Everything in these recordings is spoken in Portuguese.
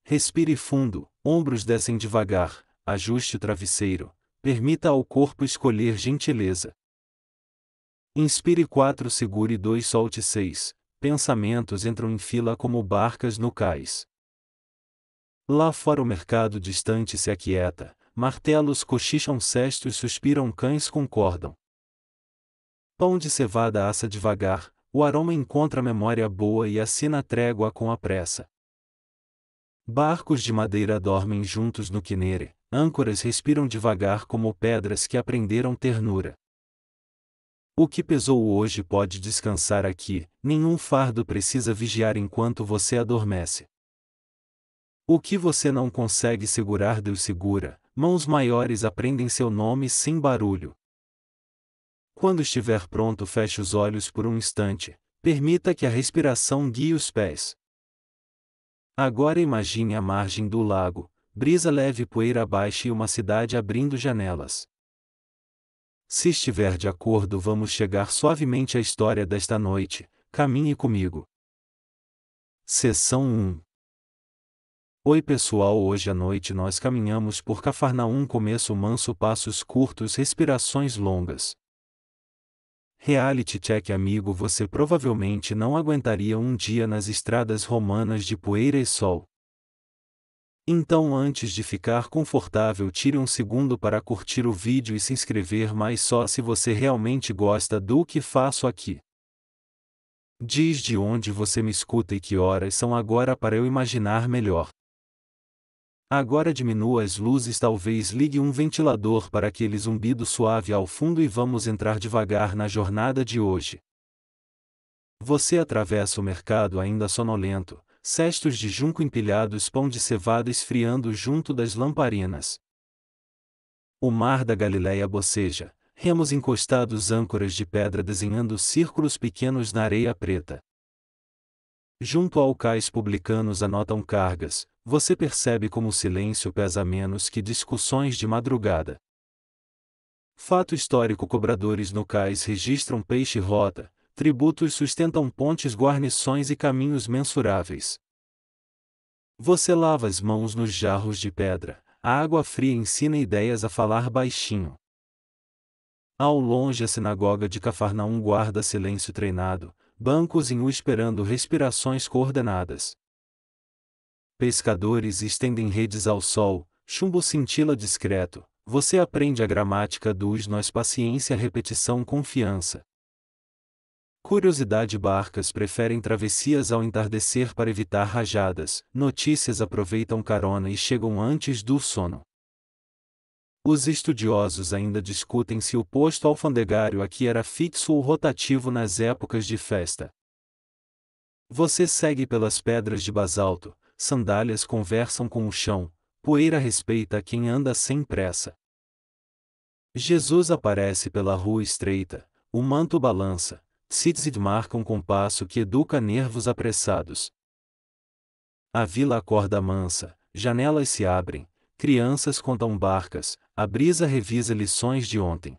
Respire fundo, ombros descem devagar, ajuste o travesseiro, permita ao corpo escolher gentileza. Inspire 4, segure 2, solte 6. Pensamentos entram em fila como barcas no cais. Lá fora o mercado distante se aquieta, martelos cochicham cestos, suspiram cães concordam. Pão de cevada assa devagar, o aroma encontra memória boa e assina a trégua com a pressa. Barcos de madeira dormem juntos no quinere, âncoras respiram devagar como pedras que aprenderam ternura. O que pesou hoje pode descansar aqui, nenhum fardo precisa vigiar enquanto você adormece. O que você não consegue segurar, Deus segura, mãos maiores aprendem seu nome sem barulho. Quando estiver pronto, feche os olhos por um instante, permita que a respiração guie os pés. Agora imagine a margem do lago, brisa leve, poeira baixa e uma cidade abrindo janelas. Se estiver de acordo, vamos chegar suavemente à história desta noite. Caminhe comigo. Seção 1. Oi pessoal, hoje à noite nós caminhamos por Cafarnaum, começo manso, passos curtos, respirações longas. Reality check, amigo, você provavelmente não aguentaria um dia nas estradas romanas de poeira e sol. Então, antes de ficar confortável, tire um segundo para curtir o vídeo e se inscrever, mas só se você realmente gosta do que faço aqui. Diz de onde você me escuta e que horas são agora para eu imaginar melhor. Agora diminua as luzes, talvez ligue um ventilador para aquele zumbido suave ao fundo e vamos entrar devagar na jornada de hoje. Você atravessa o mercado ainda sonolento, cestos de junco empilhados, pão de cevada esfriando junto das lamparinas. O mar da Galileia boceja, remos encostados, âncoras de pedra desenhando círculos pequenos na areia preta. Junto ao cais publicanos anotam cargas, você percebe como o silêncio pesa menos que discussões de madrugada. Fato histórico, cobradores no cais registram peixe e rota, tributos sustentam pontes, guarnições e caminhos mensuráveis. Você lava as mãos nos jarros de pedra, a água fria ensina ideias a falar baixinho. Ao longe a sinagoga de Cafarnaum guarda silêncio treinado, bancos em U esperando, respirações coordenadas. Pescadores estendem redes ao sol, chumbo cintila discreto, você aprende a gramática dos nós, paciência, repetição, confiança. Curiosidade, barcas preferem travessias ao entardecer para evitar rajadas, notícias aproveitam carona e chegam antes do sono. Os estudiosos ainda discutem se o posto alfandegário aqui era fixo ou rotativo nas épocas de festa. Você segue pelas pedras de basalto, sandálias conversam com o chão, poeira respeita quem anda sem pressa. Jesus aparece pela rua estreita, o manto balança, tzitzit marca um compasso que educa nervos apressados. A vila acorda mansa, janelas se abrem, crianças contam barcas, a brisa revisa lições de ontem.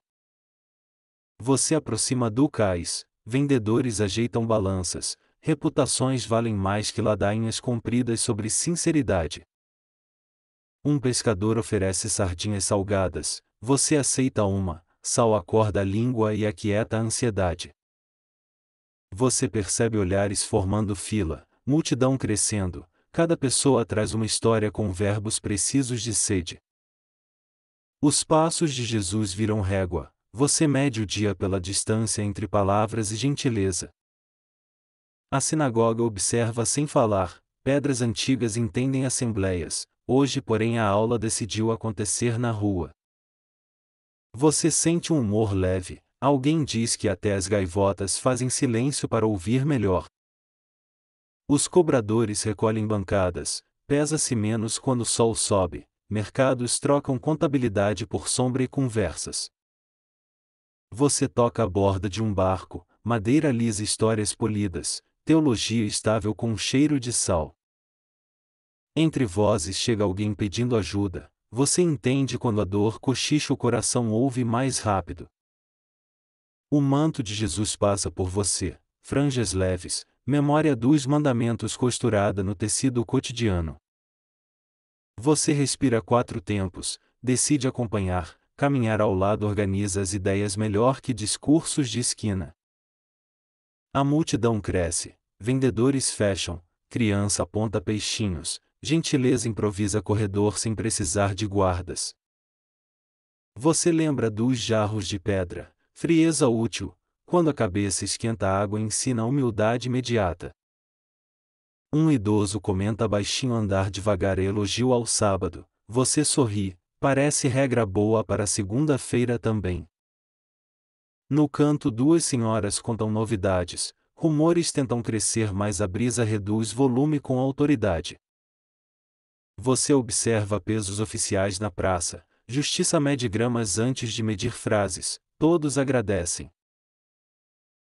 Você aproxima do cais, vendedores ajeitam balanças, reputações valem mais que ladainhas compridas sobre sinceridade. Um pescador oferece sardinhas salgadas, você aceita uma, sal acorda a língua e aquieta a ansiedade. Você percebe olhares formando fila, multidão crescendo, cada pessoa traz uma história com verbos precisos de sede. Os passos de Jesus viram régua, você mede o dia pela distância entre palavras e gentileza. A sinagoga observa sem falar, pedras antigas entendem assembleias, hoje porém a aula decidiu acontecer na rua. Você sente um humor leve, alguém diz que até as gaivotas fazem silêncio para ouvir melhor. Os cobradores recolhem bancadas, pesa-se menos quando o sol sobe, mercados trocam contabilidade por sombra e conversas. Você toca a borda de um barco, madeira lisa, histórias polidas, teologia estável com um cheiro de sal. Entre vozes chega alguém pedindo ajuda, você entende quando a dor cochicha, o coração ouve mais rápido. O manto de Jesus passa por você, franjas leves, memória dos mandamentos costurada no tecido cotidiano. Você respira 4 tempos, decide acompanhar, caminhar ao lado organiza as ideias melhor que discursos de esquina. A multidão cresce, vendedores fecham, criança aponta peixinhos, gentileza improvisa corredor sem precisar de guardas. Você lembra dos jarros de pedra, frieza útil, quando a cabeça esquenta a água ensina a humildade imediata. Um idoso comenta baixinho andar devagar e elogio ao sábado, você sorri, parece regra boa para segunda-feira também. No canto duas senhoras contam novidades, rumores tentam crescer mas a brisa reduz volume com autoridade. Você observa pesos oficiais na praça, justiça mede gramas antes de medir frases, todos agradecem.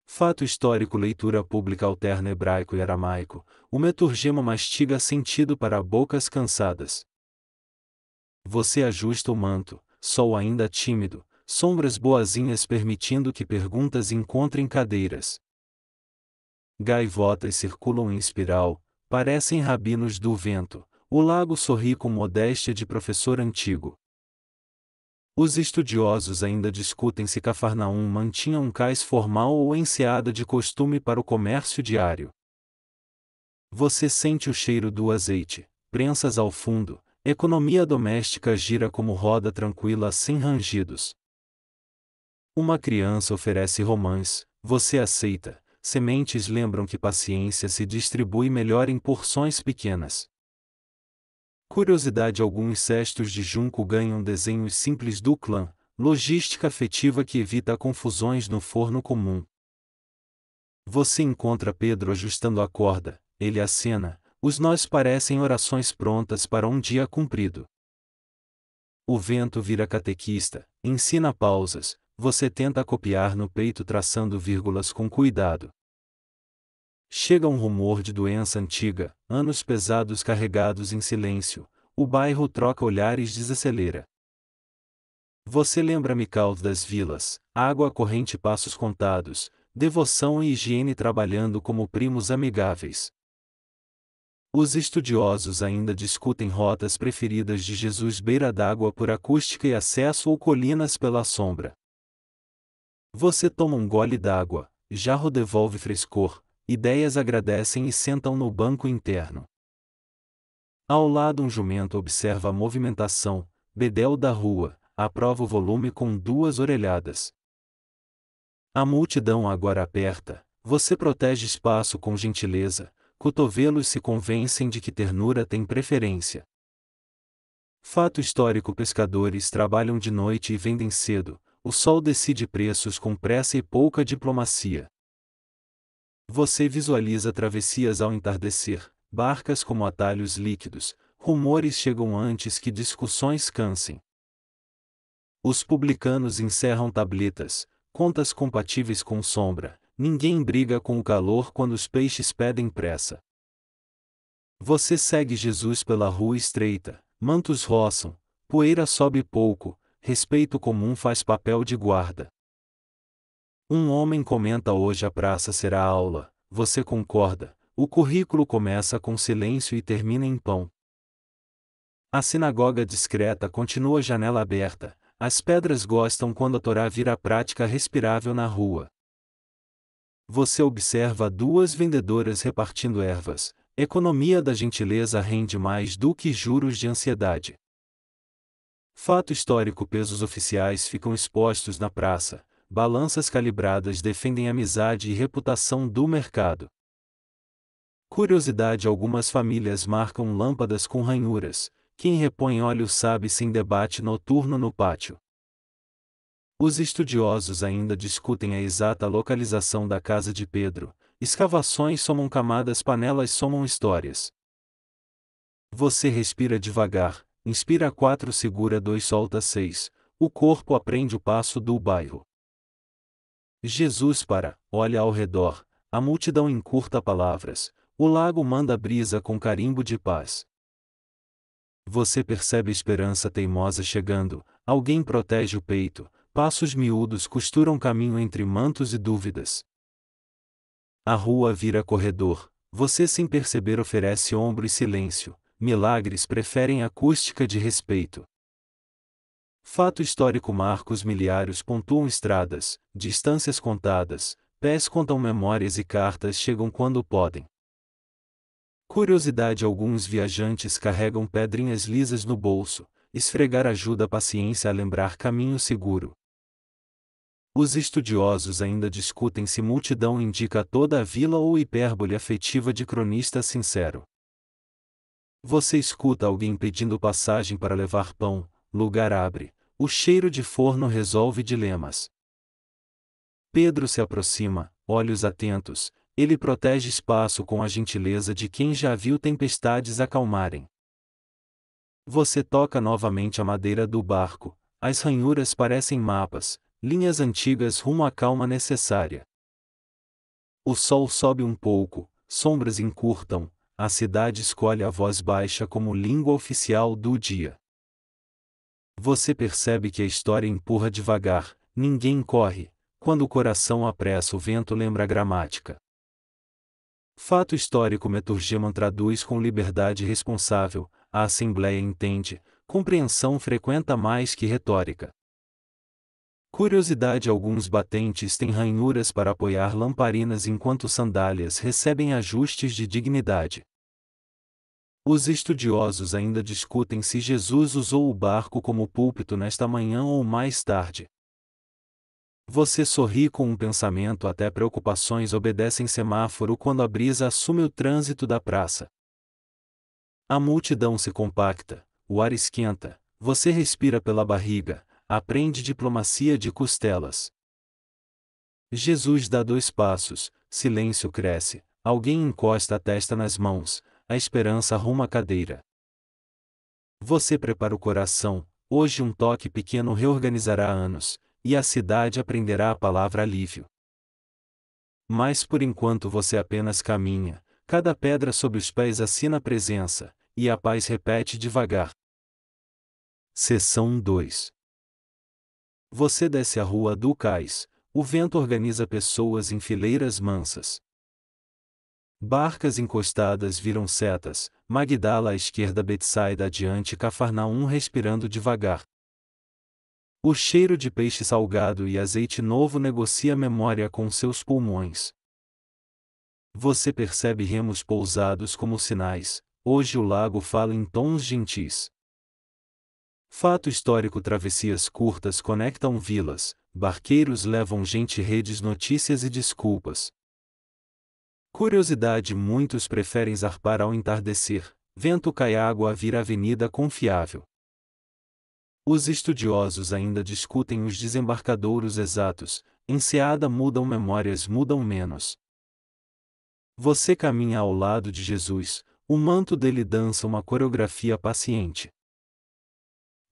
Fato histórico leitura pública alterna hebraico e aramaico, o meturgema mastiga sentido para bocas cansadas. Você ajusta o manto, sol ainda tímido, sombras boazinhas permitindo que perguntas encontrem cadeiras. Gaivotas circulam em espiral, parecem rabinos do vento, o lago sorri com modéstia de professor antigo. Os estudiosos ainda discutem se Cafarnaum mantinha um cais formal ou enseada de costume para o comércio diário. Você sente o cheiro do azeite, prensas ao fundo, economia doméstica gira como roda tranquila sem rangidos. Uma criança oferece romãs, você aceita, sementes lembram que paciência se distribui melhor em porções pequenas. Curiosidade alguns cestos de junco ganham desenhos simples do clã, logística afetiva que evita confusões no forno comum. Você encontra Pedro ajustando a corda, ele acena, os nós parecem orações prontas para um dia cumprido. O vento vira catequista, ensina pausas, você tenta copiar no peito traçando vírgulas com cuidado. Chega um rumor de doença antiga, anos pesados carregados em silêncio, o bairro troca olhares desacelera. Você lembra Mical das vilas, água corrente passos contados, devoção e higiene trabalhando como primos amigáveis. Os estudiosos ainda discutem rotas preferidas de Jesus beira d'água por acústica e acesso ou colinas pela sombra. Você toma um gole d'água, jarro devolve frescor, ideias agradecem e sentam no banco interno. Ao lado um jumento observa a movimentação, bedel da rua, aprova o volume com duas orelhadas. A multidão agora aperta, você protege espaço com gentileza, cotovelos se convencem de que ternura tem preferência. Fato histórico pescadores trabalham de noite e vendem cedo, o sol decide preços com pressa e pouca diplomacia. Você visualiza travessias ao entardecer, barcas como atalhos líquidos, rumores chegam antes que discussões cansem. Os publicanos encerram tabletas, contas compatíveis com sombra, ninguém briga com o calor quando os peixes pedem pressa. Você segue Jesus pela rua estreita, mantos roçam, poeira sobe pouco, respeito comum faz papel de guarda. Um homem comenta hoje a praça será aula, você concorda, o currículo começa com silêncio e termina em pão. A sinagoga discreta continua a janela aberta, as pedras gostam quando a Torá vira prática respirável na rua. Você observa duas vendedoras repartindo ervas, economia da gentileza rende mais do que juros de ansiedade. Fato histórico pesos oficiais ficam expostos na praça, balanças calibradas defendem amizade e reputação do mercado. Curiosidade algumas famílias marcam lâmpadas com ranhuras, quem repõe óleo sabe sem debate noturno no pátio. Os estudiosos ainda discutem a exata localização da casa de Pedro, escavações somam camadas panelas somam histórias. Você respira devagar, inspira 4 segura 2 solta 6, o corpo aprende o passo do bairro. Jesus para, olha ao redor, a multidão encurta palavras, o lago manda brisa com carimbo de paz. Você percebe a esperança teimosa chegando, alguém protege o peito, passos miúdos costuram caminho entre mantos e dúvidas. A rua vira corredor, você sem perceber oferece ombro e silêncio, milagres preferem acústica de respeito. Fato histórico: marcos miliários pontuam estradas, distâncias contadas, pés contam memórias e cartas chegam quando podem. Curiosidade: alguns viajantes carregam pedrinhas lisas no bolso, esfregar ajuda a paciência a lembrar caminho seguro. Os estudiosos ainda discutem se multidão indica toda a vila ou hipérbole afetiva de cronista sincero. Você escuta alguém pedindo passagem para levar pão, lugar abre, o cheiro de forno resolve dilemas. Pedro se aproxima, olhos atentos, ele protege espaço com a gentileza de quem já viu tempestades acalmarem. Você toca novamente a madeira do barco, as ranhuras parecem mapas, linhas antigas rumo à calma necessária. O sol sobe um pouco, sombras encurtam, a cidade escolhe a voz baixa como língua oficial do dia. Você percebe que a história empurra devagar, ninguém corre, quando o coração apressa o vento lembra a gramática. Fato histórico: Meturgeman traduz com liberdade responsável, a Assembleia entende, compreensão frequenta mais que retórica. Curiosidade: alguns batentes têm ranhuras para apoiar lamparinas enquanto sandálias recebem ajustes de dignidade. Os estudiosos ainda discutem se Jesus usou o barco como púlpito nesta manhã ou mais tarde. Você sorri com um pensamento: até preocupações obedecem semáforo quando a brisa assume o trânsito da praça. A multidão se compacta, o ar esquenta, você respira pela barriga, aprende diplomacia de costelas. Jesus dá 2 passos, silêncio cresce, alguém encosta a testa nas mãos, a esperança arruma a cadeira. Você prepara o coração, hoje um toque pequeno reorganizará anos, e a cidade aprenderá a palavra alívio. Mas por enquanto você apenas caminha, cada pedra sob os pés assina a presença, e a paz repete devagar. Seção 2. Você desce a rua do cais, o vento organiza pessoas em fileiras mansas. Barcas encostadas viram setas, Magdala à esquerda, Betsaida adiante, Cafarnaum respirando devagar. O cheiro de peixe salgado e azeite novo negocia memória com seus pulmões. Você percebe remos pousados como sinais, hoje o lago fala em tons gentis. Fato histórico: travessias curtas conectam vilas, barqueiros levam gente, redes, notícias e desculpas. Curiosidade: muitos preferem zarpar ao entardecer, vento cai, água vira avenida confiável. Os estudiosos ainda discutem os desembarcadouros exatos, enseada mudam, memórias mudam menos. Você caminha ao lado de Jesus, o manto dele dança uma coreografia paciente.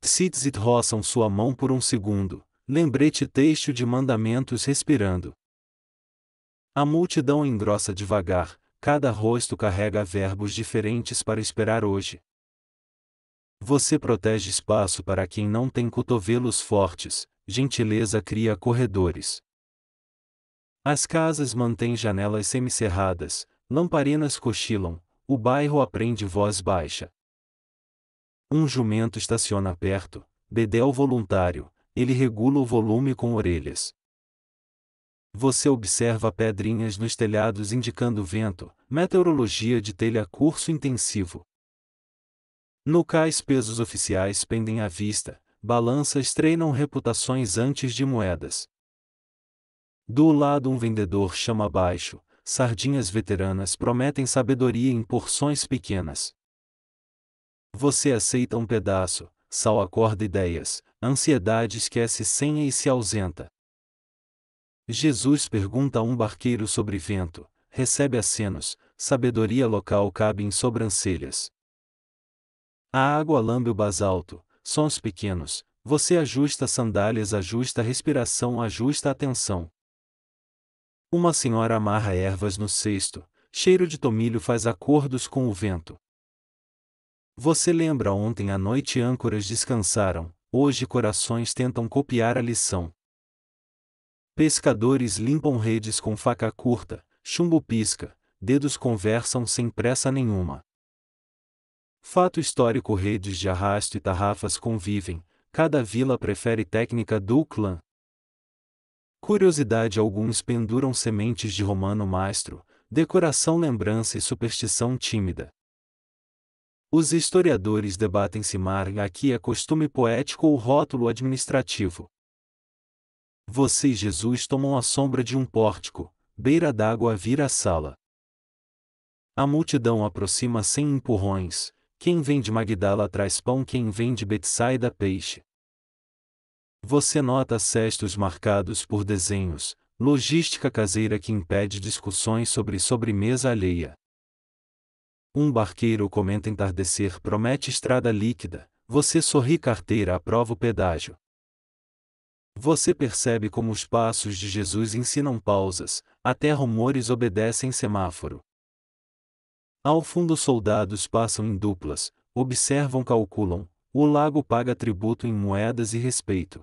Tzitzit roçam sua mão por um segundo, lembrete texto de mandamentos respirando. A multidão engrossa devagar, cada rosto carrega verbos diferentes para esperar hoje. Você protege espaço para quem não tem cotovelos fortes, gentileza cria corredores. As casas mantêm janelas semicerradas, lamparinas cochilam, o bairro aprende voz baixa. Um jumento estaciona perto, bedel voluntário, ele regula o volume com orelhas. Você observa pedrinhas nos telhados indicando vento, meteorologia de telha, curso intensivo. No cais, pesos oficiais pendem à vista, balanças treinam reputações antes de moedas. Do lado, um vendedor chama baixo, sardinhas veteranas prometem sabedoria em porções pequenas. Você aceita um pedaço, sal acorda ideias, ansiedade esquece senha e se ausenta. Jesus pergunta a um barqueiro sobre vento, recebe acenos, sabedoria local cabe em sobrancelhas. A água lambe o basalto, sons pequenos, você ajusta sandálias, ajusta a respiração, ajusta a atenção. Uma senhora amarra ervas no cesto, cheiro de tomilho faz acordos com o vento. Você lembra ontem à noite âncoras descansaram, hoje corações tentam copiar a lição. Pescadores limpam redes com faca curta, chumbo pisca, dedos conversam sem pressa nenhuma. Fato histórico: redes de arrasto e tarrafas convivem, cada vila prefere técnica do clã. Curiosidade: alguns penduram sementes de romano mastro, decoração, lembrança e superstição tímida. Os historiadores debatem se mar aqui é costume poético ou rótulo administrativo. Você e Jesus tomam a sombra de um pórtico, beira d'água vira a sala. A multidão aproxima sem empurrões, quem vem de Magdala traz pão, quem vem de Betsaida peixe. Você nota cestos marcados por desenhos, logística caseira que impede discussões sobre sobremesa alheia. Um barqueiro comenta entardecer promete estrada líquida, você sorri, carteira aprova o pedágio. Você percebe como os passos de Jesus ensinam pausas, até rumores obedecem semáforo. Ao fundo soldados passam em duplas, observam, calculam, o lago paga tributo em moedas e respeito.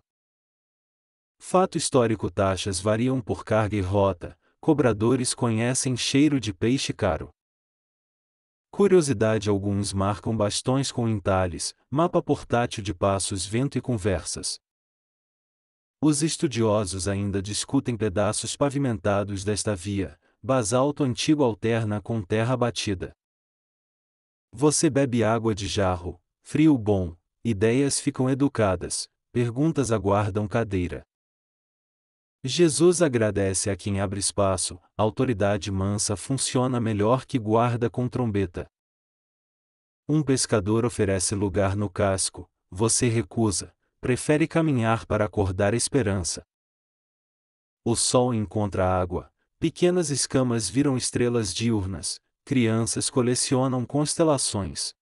Fato histórico: taxas variam por carga e rota, cobradores conhecem cheiro de peixe caro. Curiosidade: alguns marcam bastões com entalhes, mapa portátil de passos, vento e conversas. Os estudiosos ainda discutem pedaços pavimentados desta via, basalto antigo alterna com terra batida. Você bebe água de jarro, frio bom, ideias ficam educadas, perguntas aguardam cadeira. Jesus agradece a quem abre espaço, autoridade mansa funciona melhor que guarda com trombeta. Um pescador oferece lugar no casco, você recusa, prefere caminhar para acordar esperança. O sol encontra água, pequenas escamas viram estrelas diurnas, crianças colecionam constelações.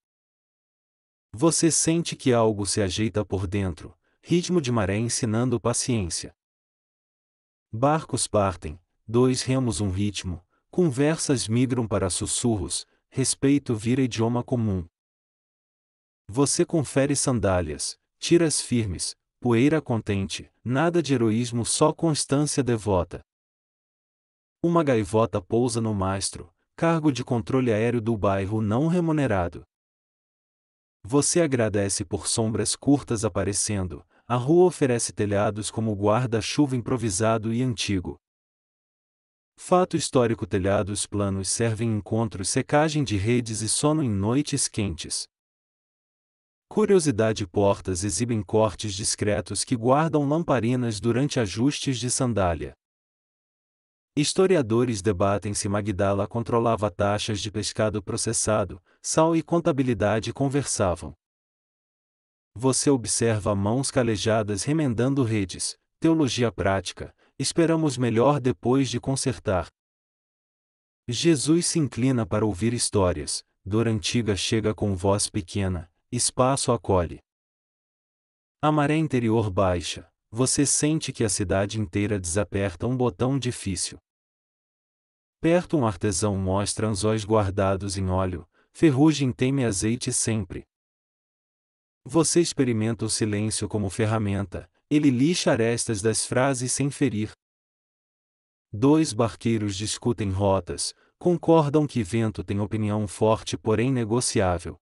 Você sente que algo se ajeita por dentro, ritmo de maré ensinando paciência. Barcos partem, dois remos um ritmo, conversas migram para sussurros, respeito vira idioma comum. Você confere sandálias, tiras firmes, poeira contente, nada de heroísmo, só constância devota. Uma gaivota pousa no mastro, cargo de controle aéreo do bairro não remunerado. Você agradece por sombras curtas aparecendo, a rua oferece telhados como guarda-chuva improvisado e antigo. Fato histórico: telhados planos servem encontros, secagem de redes e sono em noites quentes. Curiosidade: portas exibem cortes discretos que guardam lamparinas durante ajustes de sandália. Historiadores debatem se Magdala controlava taxas de pescado processado, sal e contabilidade conversavam. Você observa mãos calejadas remendando redes, teologia prática, esperamos melhor depois de consertar. Jesus se inclina para ouvir histórias, dor antiga chega com voz pequena, espaço acolhe. A maré interior baixa, você sente que a cidade inteira desaperta um botão difícil. Perto um artesão mostra anzóis guardados em óleo, ferrugem teme azeite sempre. Você experimenta o silêncio como ferramenta, ele lixa arestas das frases sem ferir. Dois barqueiros discutem rotas, concordam que vento tem opinião forte porém negociável.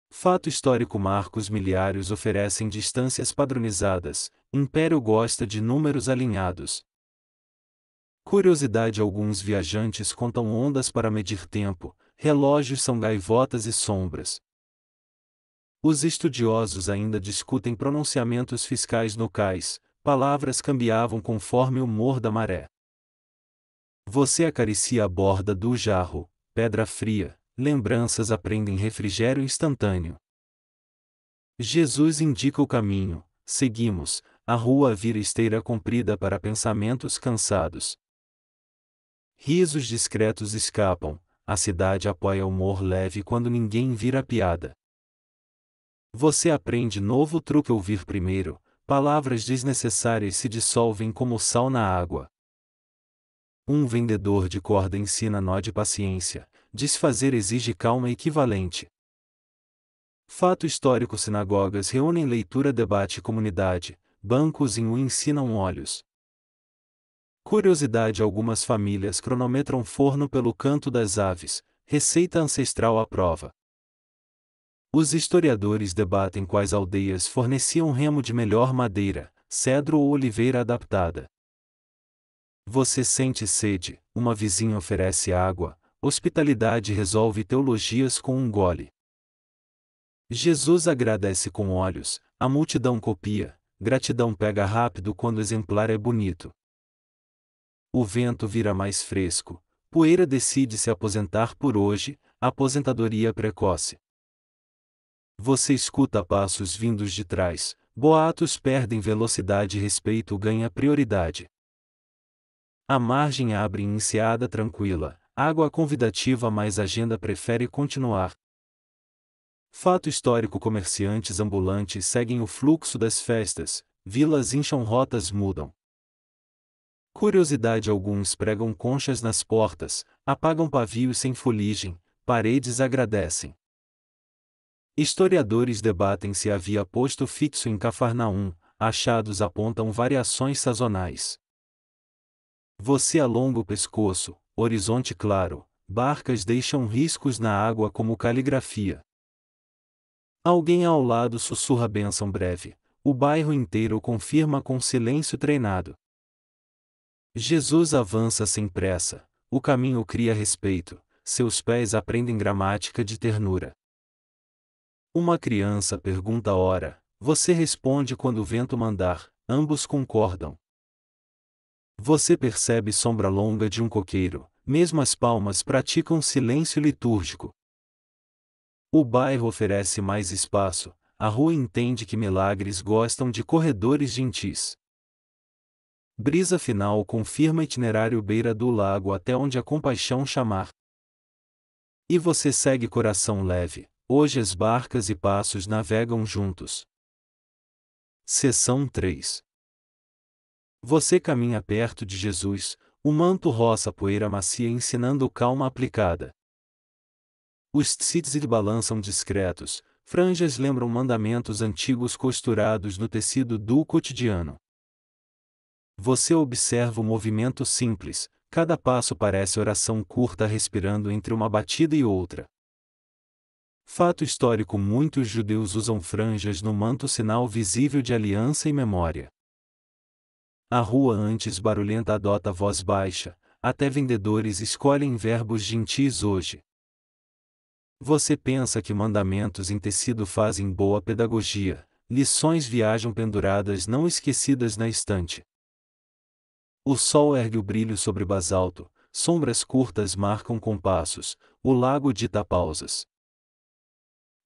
Fato histórico: marcos miliários oferecem distâncias padronizadas, império gosta de números alinhados. Curiosidade: alguns viajantes contam ondas para medir tempo, relógios são gaivotas e sombras. Os estudiosos ainda discutem pronunciamentos fiscais no cais, palavras cambiavam conforme o humor da maré. Você acaricia a borda do jarro, pedra fria, lembranças aprendem refrigério instantâneo. Jesus indica o caminho, seguimos, a rua vira esteira comprida para pensamentos cansados. Risos discretos escapam, a cidade apoia humor leve quando ninguém vira piada. Você aprende novo truque: ouvir primeiro, palavras desnecessárias se dissolvem como sal na água. Um vendedor de corda ensina nó de paciência, desfazer exige calma equivalente. Fato histórico: sinagogas reúnem leitura, debate, comunidade, bancos em um ensinam olhos. Curiosidade: algumas famílias cronometram forno pelo canto das aves, receita ancestral à prova. Os historiadores debatem quais aldeias forneciam remo de melhor madeira, cedro ou oliveira adaptada. Você sente sede, uma vizinha oferece água, hospitalidade resolve teologias com um gole. Jesus agradece com olhos, a multidão copia, gratidão pega rápido quando o exemplar é bonito. O vento vira mais fresco, poeira decide se aposentar por hoje, aposentadoria precoce. Você escuta passos vindos de trás, boatos perdem velocidade e respeito ganha prioridade. A margem abre em enseada tranquila, água convidativa mas agenda prefere continuar. Fato histórico: comerciantes ambulantes seguem o fluxo das festas, vilas incham, rotas mudam. Curiosidade: alguns pregam conchas nas portas, apagam pavios sem fuligem, paredes agradecem. Historiadores debatem se havia posto fixo em Cafarnaum, achados apontam variações sazonais. Você alonga o pescoço, horizonte claro, barcas deixam riscos na água como caligrafia. Alguém ao lado sussurra bênção breve, o bairro inteiro confirma com silêncio treinado. Jesus avança sem pressa, o caminho cria respeito, seus pés aprendem gramática de ternura. Uma criança pergunta a hora, você responde quando o vento mandar, ambos concordam. Você percebe sombra longa de um coqueiro, mesmo as palmas praticam silêncio litúrgico. O bairro oferece mais espaço, a rua entende que milagres gostam de corredores gentis. Brisa final confirma itinerário beira do lago até onde a compaixão chamar. E você segue coração leve, hoje as barcas e passos navegam juntos. Seção 3. Você caminha perto de Jesus, o manto roça poeira macia ensinando calma aplicada. Os tzitzit balançam discretos, franjas lembram mandamentos antigos costurados no tecido do cotidiano. Você observa o movimento simples, cada passo parece oração curta respirando entre uma batida e outra. Fato histórico: muitos judeus usam franjas no manto, sinal visível de aliança e memória. A rua antes barulhenta adota voz baixa, até vendedores escolhem verbos gentis hoje. Você pensa que mandamentos em tecido fazem boa pedagogia, lições viajam penduradas não esquecidas na estante. O sol ergue o brilho sobre basalto, sombras curtas marcam compassos, o lago dita pausas.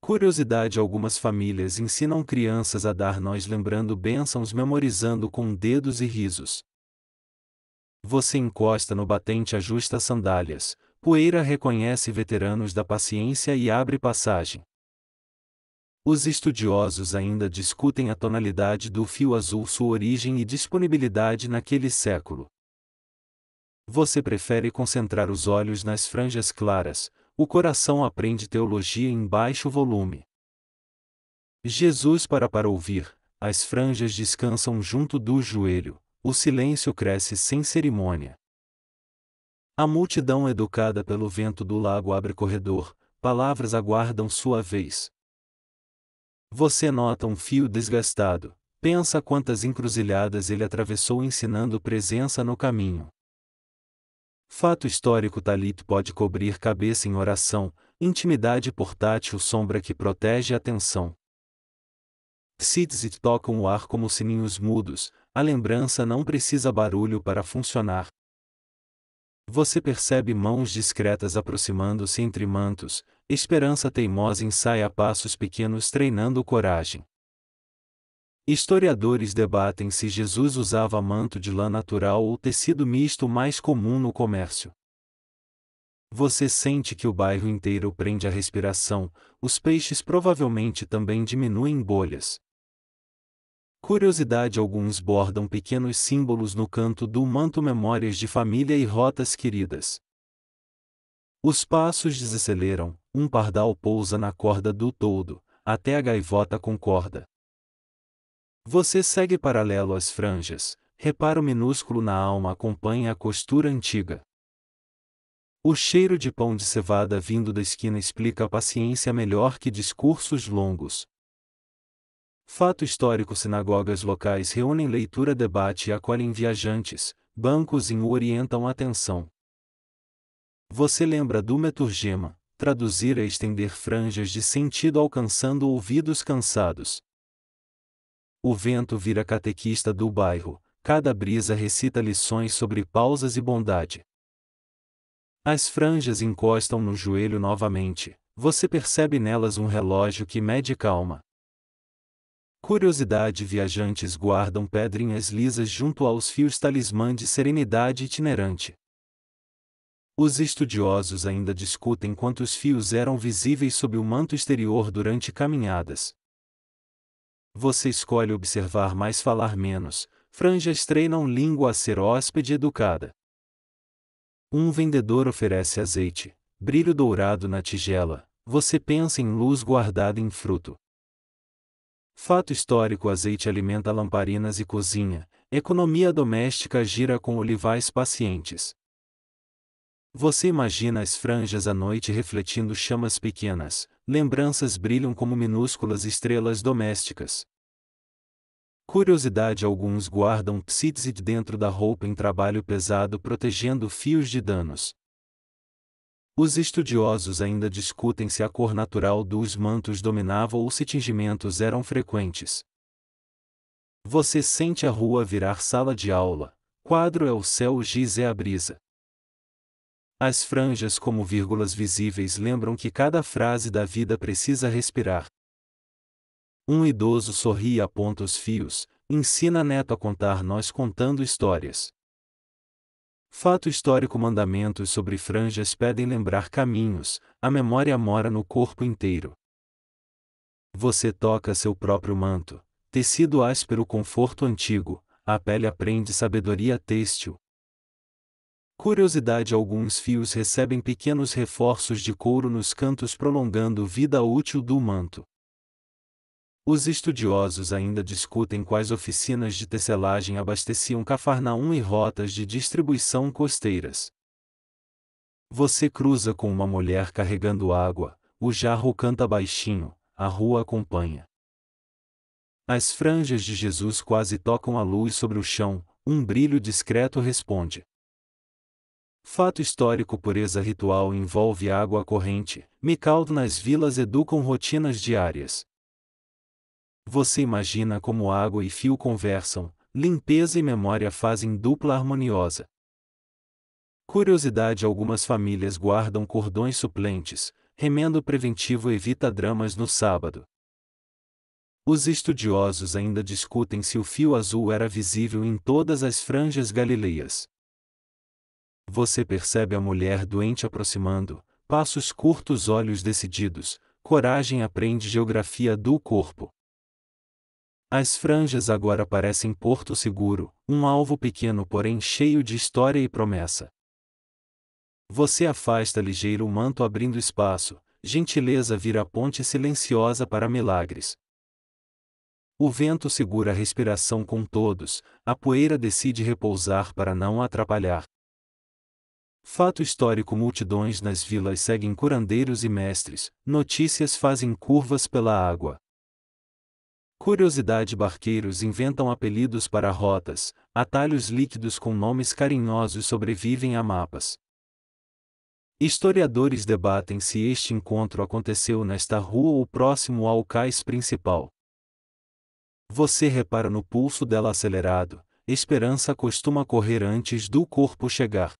Curiosidade: algumas famílias ensinam crianças a dar nós lembrando bênçãos memorizando com dedos e risos. Você encosta no batente, ajusta sandálias, poeira reconhece veteranos da paciência e abre passagem. Os estudiosos ainda discutem a tonalidade do fio azul, sua origem e disponibilidade naquele século. Você prefere concentrar os olhos nas franjas claras, o coração aprende teologia em baixo volume. Jesus para ouvir, as franjas descansam junto do joelho, o silêncio cresce sem cerimônia. A multidão educada pelo vento do lago abre corredor, palavras aguardam sua vez. Você nota um fio desgastado, pensa quantas encruzilhadas ele atravessou ensinando presença no caminho. Fato histórico: talit pode cobrir cabeça em oração, intimidade portátil, sombra que protege a atenção. Tzitzit tocam o ar como sininhos mudos, a lembrança não precisa barulho para funcionar. Você percebe mãos discretas aproximando-se entre mantos, esperança teimosa ensaia a passos pequenos treinando coragem. Historiadores debatem se Jesus usava manto de lã natural ou tecido misto mais comum no comércio. Você sente que o bairro inteiro prende a respiração, os peixes provavelmente também diminuem bolhas. Curiosidade: alguns bordam pequenos símbolos no canto do manto, memórias de família e rotas queridas. Os passos desaceleram, um pardal pousa na corda do toldo, até a gaivota concorda. Você segue paralelo às franjas, reparo minúsculo na alma acompanha a costura antiga. O cheiro de pão de cevada vindo da esquina explica a paciência melhor que discursos longos. Fato histórico: sinagogas locais reúnem leitura, debate e acolhem viajantes, bancos o orientam a atenção. Você lembra do meturgema, traduzir é estender franjas de sentido alcançando ouvidos cansados. O vento vira catequista do bairro, cada brisa recita lições sobre pausas e bondade. As franjas encostam no joelho novamente, você percebe nelas um relógio que mede calma. Curiosidade: viajantes guardam pedrinhas lisas junto aos fios, talismã de serenidade itinerante. Os estudiosos ainda discutem quantos fios eram visíveis sob o manto exterior durante caminhadas. Você escolhe observar mais, falar menos, franjas treinam língua a ser hóspede educada. Um vendedor oferece azeite, brilho dourado na tigela, você pensa em luz guardada em fruto. Fato histórico: azeite alimenta lamparinas e cozinha, economia doméstica gira com olivais pacientes. Você imagina as franjas à noite refletindo chamas pequenas, lembranças brilham como minúsculas estrelas domésticas. Curiosidade: alguns guardam tzitzit dentro da roupa em trabalho pesado, protegendo fios de danos. Os estudiosos ainda discutem se a cor natural dos mantos dominava ou se tingimentos eram frequentes. Você sente a rua virar sala de aula, quadro é o céu, giz é a brisa. As franjas como vírgulas visíveis lembram que cada frase da vida precisa respirar. Um idoso sorri e aponta os fios, ensina neto a contar, nós contando histórias. Fato histórico: mandamentos sobre franjas pedem lembrar caminhos, a memória mora no corpo inteiro. Você toca seu próprio manto, tecido áspero, conforto antigo, a pele aprende sabedoria têxtil. Curiosidade: alguns fios recebem pequenos reforços de couro nos cantos, prolongando vida útil do manto. Os estudiosos ainda discutem quais oficinas de tecelagem abasteciam Cafarnaum e rotas de distribuição costeiras. Você cruza com uma mulher carregando água, o jarro canta baixinho, a rua acompanha. As franjas de Jesus quase tocam a luz sobre o chão, um brilho discreto responde. Fato histórico: pureza ritual envolve água corrente, Mical nas vilas educam rotinas diárias. Você imagina como água e fio conversam, limpeza e memória fazem dupla harmoniosa. Curiosidade: algumas famílias guardam cordões suplentes, remendo preventivo evita dramas no sábado. Os estudiosos ainda discutem se o fio azul era visível em todas as franjas galileias. Você percebe a mulher doente aproximando, passos curtos, olhos decididos, coragem aprende geografia do corpo. As franjas agora parecem porto seguro, um alvo pequeno porém cheio de história e promessa. Você afasta ligeiro o manto abrindo espaço, gentileza vira ponte silenciosa para milagres. O vento segura a respiração com todos, a poeira decide repousar para não atrapalhar. Fato histórico: multidões nas vilas seguem curandeiros e mestres, notícias fazem curvas pela água. Curiosidade: barqueiros inventam apelidos para rotas, atalhos líquidos com nomes carinhosos sobrevivem a mapas. Historiadores debatem se este encontro aconteceu nesta rua ou próximo ao cais principal. Você repara no pulso dela acelerado, esperança costuma correr antes do corpo chegar.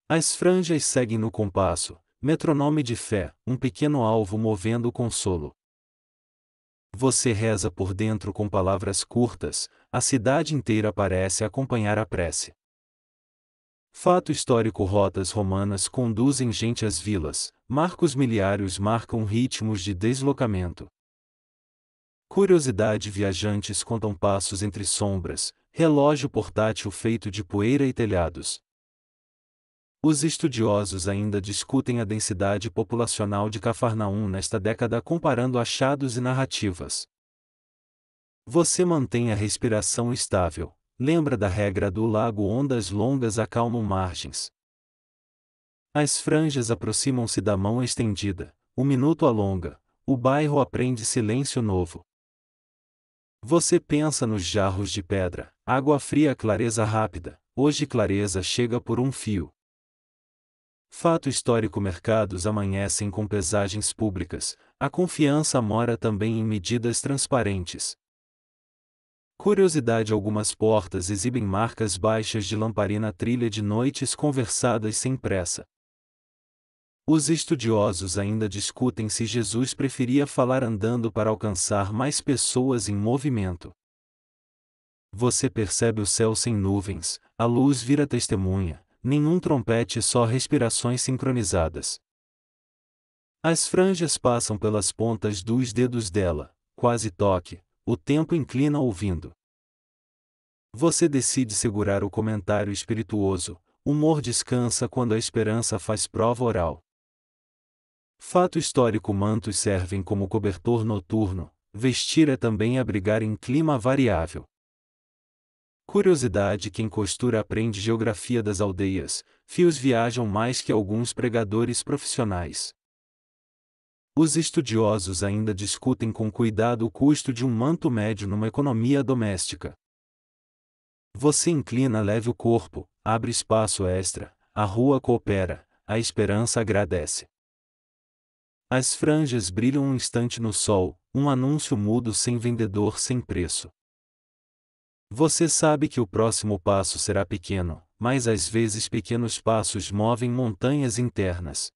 As franjas seguem no compasso, metronome de fé, um pequeno alvo movendo o consolo. Você reza por dentro com palavras curtas, a cidade inteira parece acompanhar a prece. Fato histórico: rotas romanas conduzem gente às vilas, marcos miliários marcam ritmos de deslocamento. Curiosidade: viajantes contam passos entre sombras, relógio portátil feito de poeira e telhados. Os estudiosos ainda discutem a densidade populacional de Cafarnaum nesta década comparando achados e narrativas. Você mantém a respiração estável, lembra da regra do lago: ondas longas acalmam margens. As franjas aproximam-se da mão estendida, o minuto alonga, o bairro aprende silêncio novo. Você pensa nos jarros de pedra, água fria, clareza rápida, hoje clareza chega por um fio. Fato histórico: mercados amanhecem com pesagens públicas, a confiança mora também em medidas transparentes. Curiosidade: algumas portas exibem marcas baixas de lamparina, trilha de noites conversadas sem pressa. Os estudiosos ainda discutem se Jesus preferia falar andando para alcançar mais pessoas em movimento. Você percebe o céu sem nuvens, a luz vira testemunha, nenhum trompete, só respirações sincronizadas. As franjas passam pelas pontas dos dedos dela, quase toque, o tempo inclina ouvindo. Você decide segurar o comentário espirituoso, o humor descansa quando a esperança faz prova oral. Fato histórico: mantos servem como cobertor noturno, vestir é também abrigar em clima variável. Curiosidade: quem costura aprende geografia das aldeias, fios viajam mais que alguns pregadores profissionais. Os estudiosos ainda discutem com cuidado o custo de um manto médio numa economia doméstica. Você inclina leve o corpo, abre espaço extra, a rua coopera, a esperança agradece. As franjas brilham um instante no sol, um anúncio mudo sem vendedor, sem preço. Você sabe que o próximo passo será pequeno, mas às vezes pequenos passos movem montanhas internas.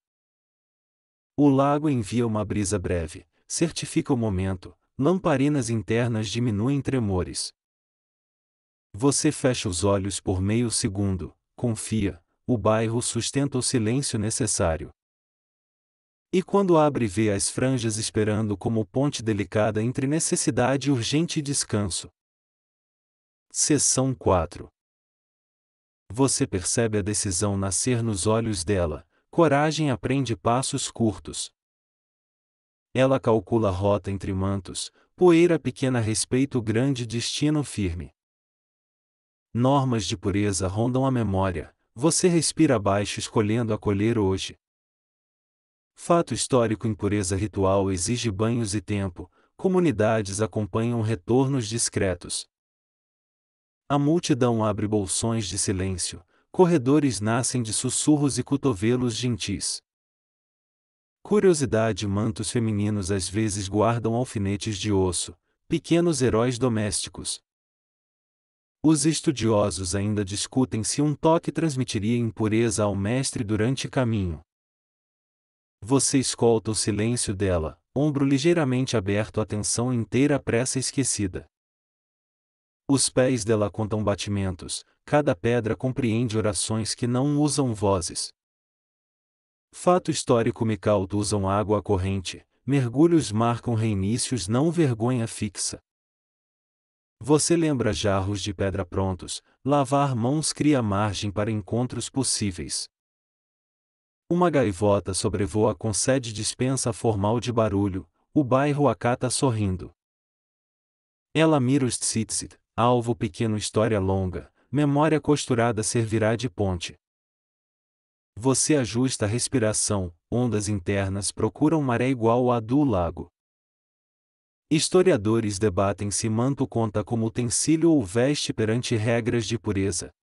O lago envia uma brisa breve, certifica o momento, lamparinas internas diminuem tremores. Você fecha os olhos por meio segundo, confia, o bairro sustenta o silêncio necessário. E quando abre, vê as franjas esperando como ponte delicada entre necessidade urgente e descanso. Seção 4. Você percebe a decisão nascer nos olhos dela, coragem aprende passos curtos. Ela calcula a rota entre mantos, poeira pequena, respeito grande, destino firme. Normas de pureza rondam a memória, você respira baixo escolhendo acolher hoje. Fato histórico: impureza ritual exige banhos e tempo, comunidades acompanham retornos discretos. A multidão abre bolsões de silêncio, corredores nascem de sussurros e cotovelos gentis. Curiosidade: mantos femininos às vezes guardam alfinetes de osso, pequenos heróis domésticos. Os estudiosos ainda discutem se um toque transmitiria impureza ao mestre durante caminho. Você escolta o silêncio dela, ombro ligeiramente aberto, atenção inteira, pressa esquecida. Os pés dela contam batimentos, cada pedra compreende orações que não usam vozes. Fato histórico: Micalto usam água corrente, mergulhos marcam reinícios, não vergonha fixa. Você lembra jarros de pedra prontos, lavar mãos cria margem para encontros possíveis. Uma gaivota sobrevoa, concede dispensa formal de barulho, o bairro acata sorrindo. Ela mira os tzitzit, alvo pequeno, história longa, memória costurada servirá de ponte. Você ajusta a respiração, ondas internas procuram maré igual à do lago. Historiadores debatem se manto conta como utensílio ou veste perante regras de pureza.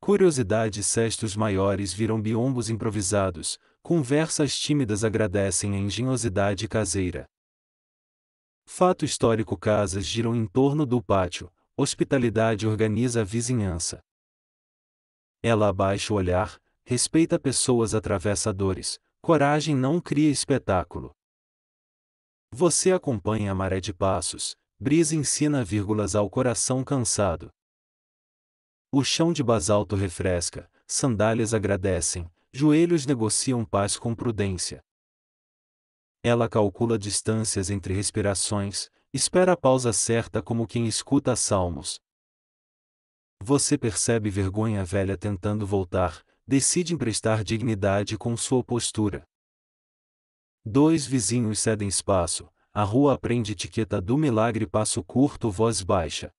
Curiosidade: cestos maiores viram biombos improvisados, conversas tímidas agradecem a engenhosidade caseira. Fato histórico: casas giram em torno do pátio, hospitalidade organiza a vizinhança. Ela abaixa o olhar, respeita pessoas atravessadores, coragem não cria espetáculo. Você acompanha a maré de passos, brisa ensina vírgulas ao coração cansado. O chão de basalto refresca, sandálias agradecem, joelhos negociam paz com prudência. Ela calcula distâncias entre respirações, espera a pausa certa como quem escuta salmos. Você percebe vergonha velha tentando voltar, decide emprestar dignidade com sua postura. Dois vizinhos cedem espaço, a rua aprende etiqueta do milagre, passo curto, voz baixa.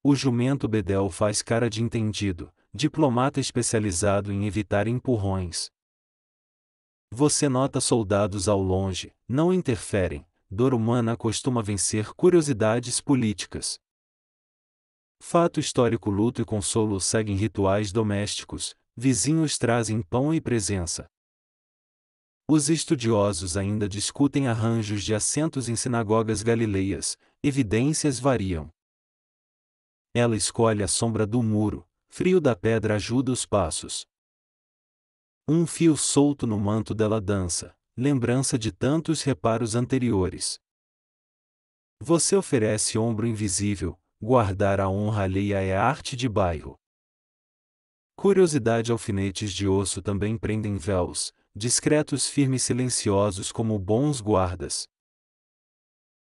O jumento bedel faz cara de entendido, diplomata especializado em evitar empurrões. Você nota soldados ao longe, não interferem, dor humana costuma vencer curiosidades políticas. Fato histórico: luto e consolo seguem rituais domésticos, vizinhos trazem pão e presença. Os estudiosos ainda discutem arranjos de assentos em sinagogas galileias, evidências variam. Ela escolhe a sombra do muro, frio da pedra ajuda os passos. Um fio solto no manto dela dança, lembrança de tantos reparos anteriores. Você oferece ombro invisível, guardar a honra alheia é arte de bairro. Curiosidade: alfinetes de osso também prendem véus, discretos, firmes, silenciosos como bons guardas.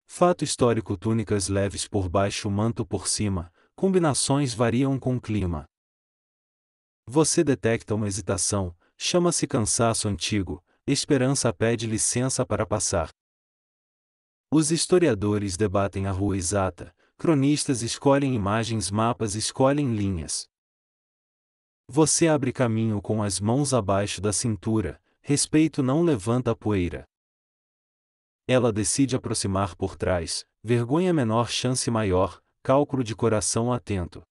Fato histórico: túnicas leves por baixo, manto por cima, combinações variam com o clima. Você detecta uma hesitação, chama-se cansaço antigo, esperança pede licença para passar. Os historiadores debatem a rua exata, cronistas escolhem imagens, mapas escolhem linhas. Você abre caminho com as mãos abaixo da cintura, respeito não levanta a poeira. Ela decide aproximar por trás, vergonha menor, chance maior, cálculo de coração atento.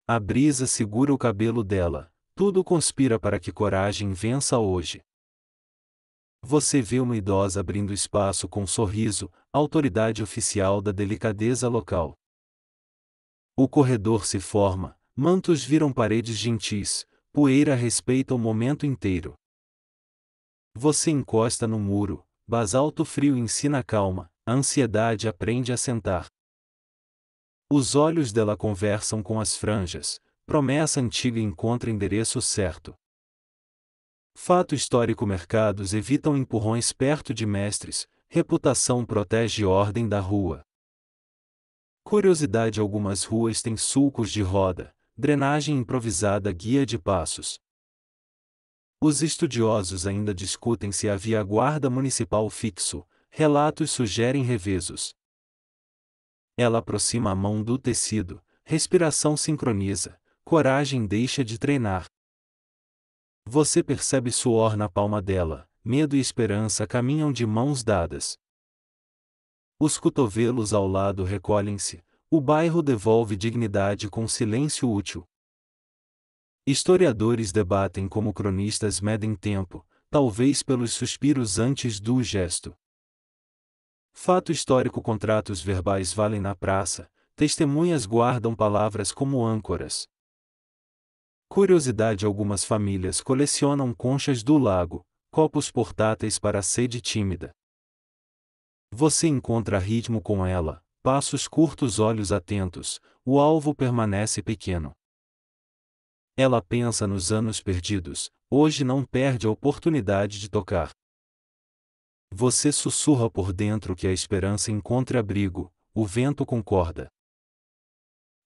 A brisa segura o cabelo dela, tudo conspira para que coragem vença hoje. Você vê uma idosa abrindo espaço com um sorriso, autoridade oficial da delicadeza local. O corredor se forma, mantos viram paredes gentis, poeira respeita o momento inteiro. Você encosta no muro, basalto frio ensina calma, a ansiedade aprende a sentar. Os olhos dela conversam com as franjas, promessa antiga encontra endereço certo. Fato histórico: mercados evitam empurrões perto de mestres, reputação protege ordem da rua. Curiosidade: algumas ruas têm sulcos de roda, drenagem improvisada guia de passos. Os estudiosos ainda discutem se havia guarda municipal fixo, relatos sugerem revezos. Ela aproxima a mão do tecido, respiração sincroniza, coragem deixa de treinar. Você percebe suor na palma dela, medo e esperança caminham de mãos dadas. Os cotovelos ao lado recolhem-se, o bairro devolve dignidade com silêncio útil. Historiadores debatem como cronistas medem tempo, talvez pelos suspiros antes do gesto. Fato histórico: contratos verbais valem na praça, testemunhas guardam palavras como âncoras. Curiosidade: algumas famílias colecionam conchas do lago, copos portáteis para a sede tímida. Você encontra ritmo com ela, passos curtos, olhos atentos, o alvo permanece pequeno. Ela pensa nos anos perdidos, hoje não perde a oportunidade de tocar. Você sussurra por dentro que a esperança encontre abrigo, o vento concorda.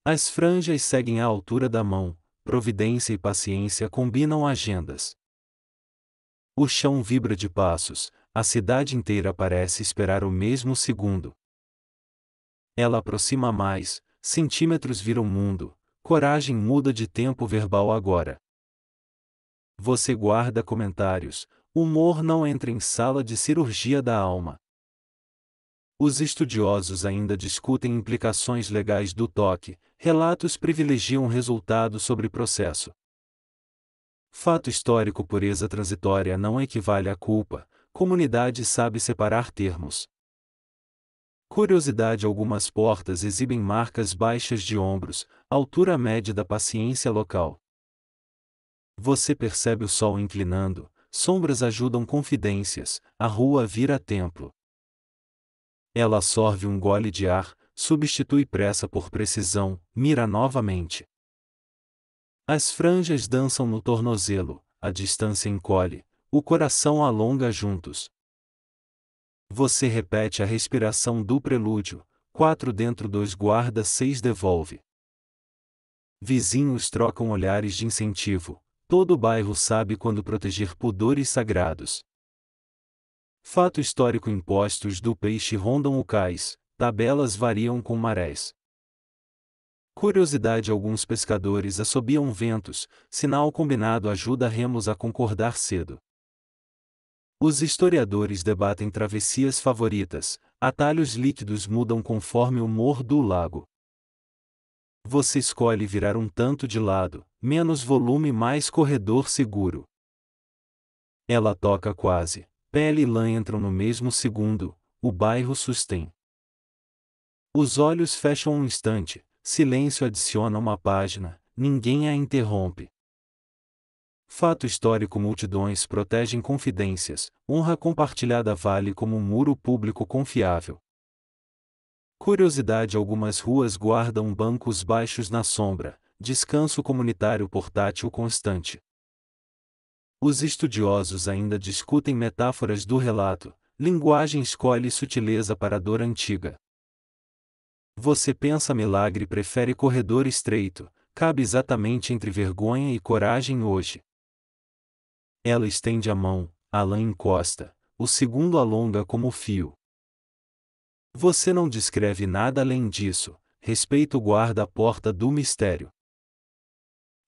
As franjas seguem à altura da mão, providência e paciência combinam agendas. O chão vibra de passos, a cidade inteira parece esperar o mesmo segundo. Ela aproxima mais, centímetros viram mundo, coragem muda de tempo verbal agora. Você guarda comentários, humor não entra em sala de cirurgia da alma. Os estudiosos ainda discutem implicações legais do toque, relatos privilegiam resultado sobre processo. Fato histórico: pureza transitória não equivale à culpa, comunidade sabe separar termos. Curiosidade: algumas portas exibem marcas baixas de ombros, altura média da paciência local. Você percebe o sol inclinando, sombras ajudam confidências, a rua vira templo. Ela sorve um gole de ar, substitui pressa por precisão, mira novamente. As franjas dançam no tornozelo, a distância encolhe, o coração alonga juntos. Você repete a respiração do prelúdio, 4 dentro, 2 guarda, 6 devolve. Vizinhos trocam olhares de incentivo, todo o bairro sabe quando proteger pudores sagrados. Fato histórico: impostos do peixe rondam o cais, tabelas variam com marés. Curiosidade: alguns pescadores assobiam ventos, sinal combinado ajuda remos a concordar cedo. Os historiadores debatem travessias favoritas, atalhos líquidos mudam conforme o humor do lago. Você escolhe virar um tanto de lado, menos volume, mais corredor seguro. Ela toca quase. Pele e lã entram no mesmo segundo, o bairro sustém. Os olhos fecham um instante, silêncio adiciona uma página, ninguém a interrompe. Fato histórico: multidões protegem confidências, honra compartilhada vale como um muro público confiável. Curiosidade: algumas ruas guardam bancos baixos na sombra, descanso comunitário portátil constante. Os estudiosos ainda discutem metáforas do relato, linguagem escolhe sutileza para a dor antiga. Você pensa milagre, prefere corredor estreito, cabe exatamente entre vergonha e coragem hoje. Ela estende a mão, Alan encosta, o segundo alonga como fio. Você não descreve nada além disso, respeito guarda a porta do mistério.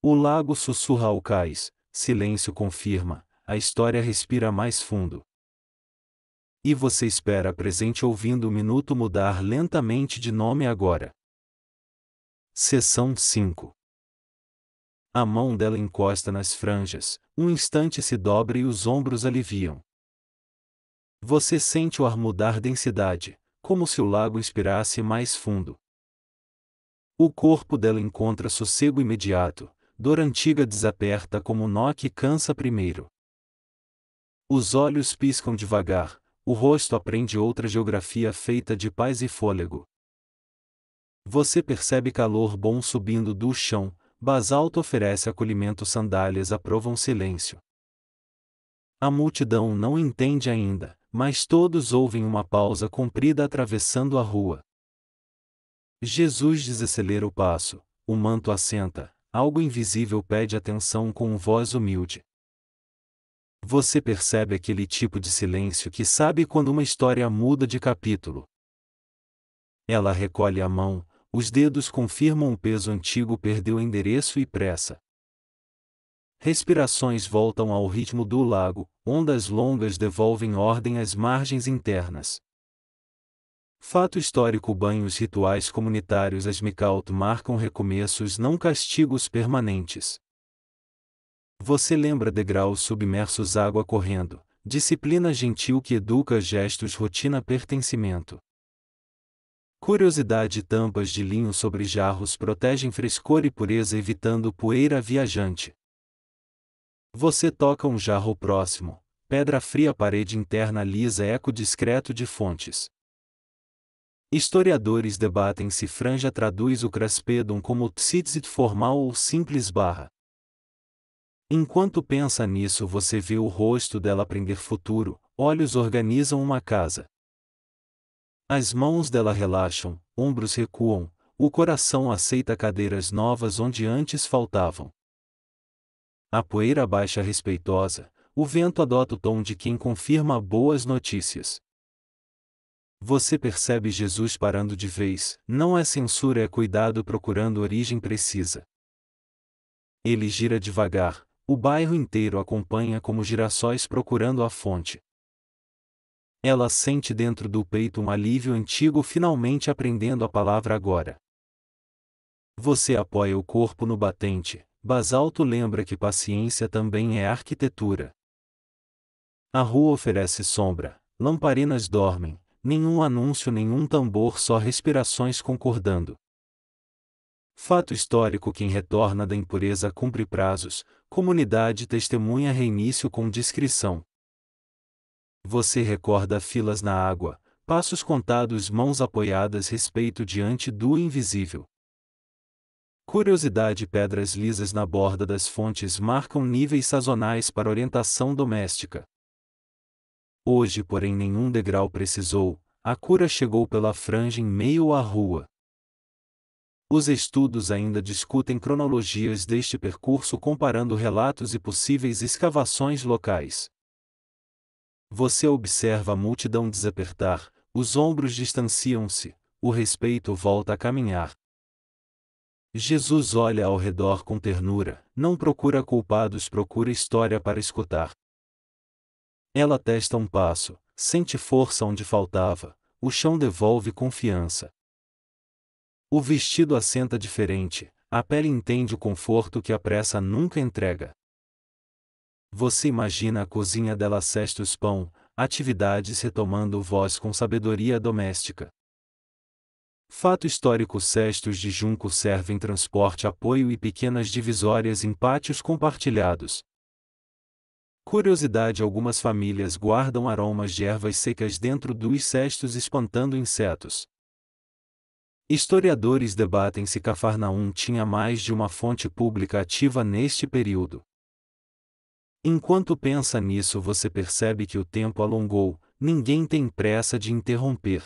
O lago sussurra ao cais, silêncio confirma, a história respira mais fundo. E você espera presente ouvindo o minuto mudar lentamente de nome agora. Seção 5. A mão dela encosta nas franjas, um instante se dobra e os ombros aliviam. Você sente o ar mudar densidade, como se o lago inspirasse mais fundo. O corpo dela encontra sossego imediato, dor antiga desaperta como um nó que cansa primeiro. Os olhos piscam devagar, o rosto aprende outra geografia feita de paz e fôlego. Você percebe calor bom subindo do chão, basalto oferece acolhimento, sandálias aprovam silêncio. A multidão não entende ainda, mas todos ouvem uma pausa comprida atravessando a rua. Jesus desacelera o passo, o manto assenta, algo invisível pede atenção com voz humilde. Você percebe aquele tipo de silêncio que sabe quando uma história muda de capítulo. Ela recolhe a mão, os dedos confirmam o peso antigo, perdeu endereço e pressa. Respirações voltam ao ritmo do lago, ondas longas devolvem ordem às margens internas. Fato histórico: banhos rituais comunitários Asmikaut marcam recomeços, não castigos permanentes. Você lembra degraus submersos, água correndo, disciplina gentil que educa gestos, rotina, pertencimento. Curiosidade: tampas de linho sobre jarros protegem frescor e pureza, evitando poeira viajante. Você toca um jarro próximo, pedra fria, parede interna lisa, eco discreto de fontes. Historiadores debatem se franja traduz o craspedon como tzitzit formal ou simples barra. Enquanto pensa nisso, você vê o rosto dela aprender futuro, olhos organizam uma casa. As mãos dela relaxam, ombros recuam, o coração aceita cadeiras novas onde antes faltavam. A poeira baixa respeitosa, o vento adota o tom de quem confirma boas notícias. Você percebe Jesus parando de vez, não é censura, é cuidado procurando origem precisa. Ele gira devagar, o bairro inteiro acompanha como girassóis procurando a fonte. Ela sente dentro do peito um alívio antigo, finalmente aprendendo a palavra agora. Você apoia o corpo no batente, basalto lembra que paciência também é arquitetura. A rua oferece sombra, lamparinas dormem, nenhum anúncio, nenhum tambor, só respirações concordando. Fato histórico: quem retorna da impureza cumpre prazos, comunidade testemunha reinício com discrição. Você recorda filas na água, passos contados, mãos apoiadas, respeito diante do invisível. Curiosidade: pedras lisas na borda das fontes marcam níveis sazonais para orientação doméstica. Hoje, porém, nenhum degrau precisou, a cura chegou pela franja em meio à rua. Os estudos ainda discutem cronologias deste percurso, comparando relatos e possíveis escavações locais. Você observa a multidão desapertar, os ombros distanciam-se, o respeito volta a caminhar. Jesus olha ao redor com ternura, não procura culpados, procura história para escutar. Ela testa um passo, sente força onde faltava, o chão devolve confiança. O vestido assenta diferente, a pele entende o conforto que a pressa nunca entrega. Você imagina a cozinha dela, cestos pão, atividades retomando voz com sabedoria doméstica. Fato histórico: cestos de junco servem transporte, apoio e pequenas divisórias em pátios compartilhados. Curiosidade: algumas famílias guardam aromas de ervas secas dentro dos cestos, espantando insetos. Historiadores debatem se Cafarnaum tinha mais de uma fonte pública ativa neste período. Enquanto pensa nisso, você percebe que o tempo alongou, ninguém tem pressa de interromper.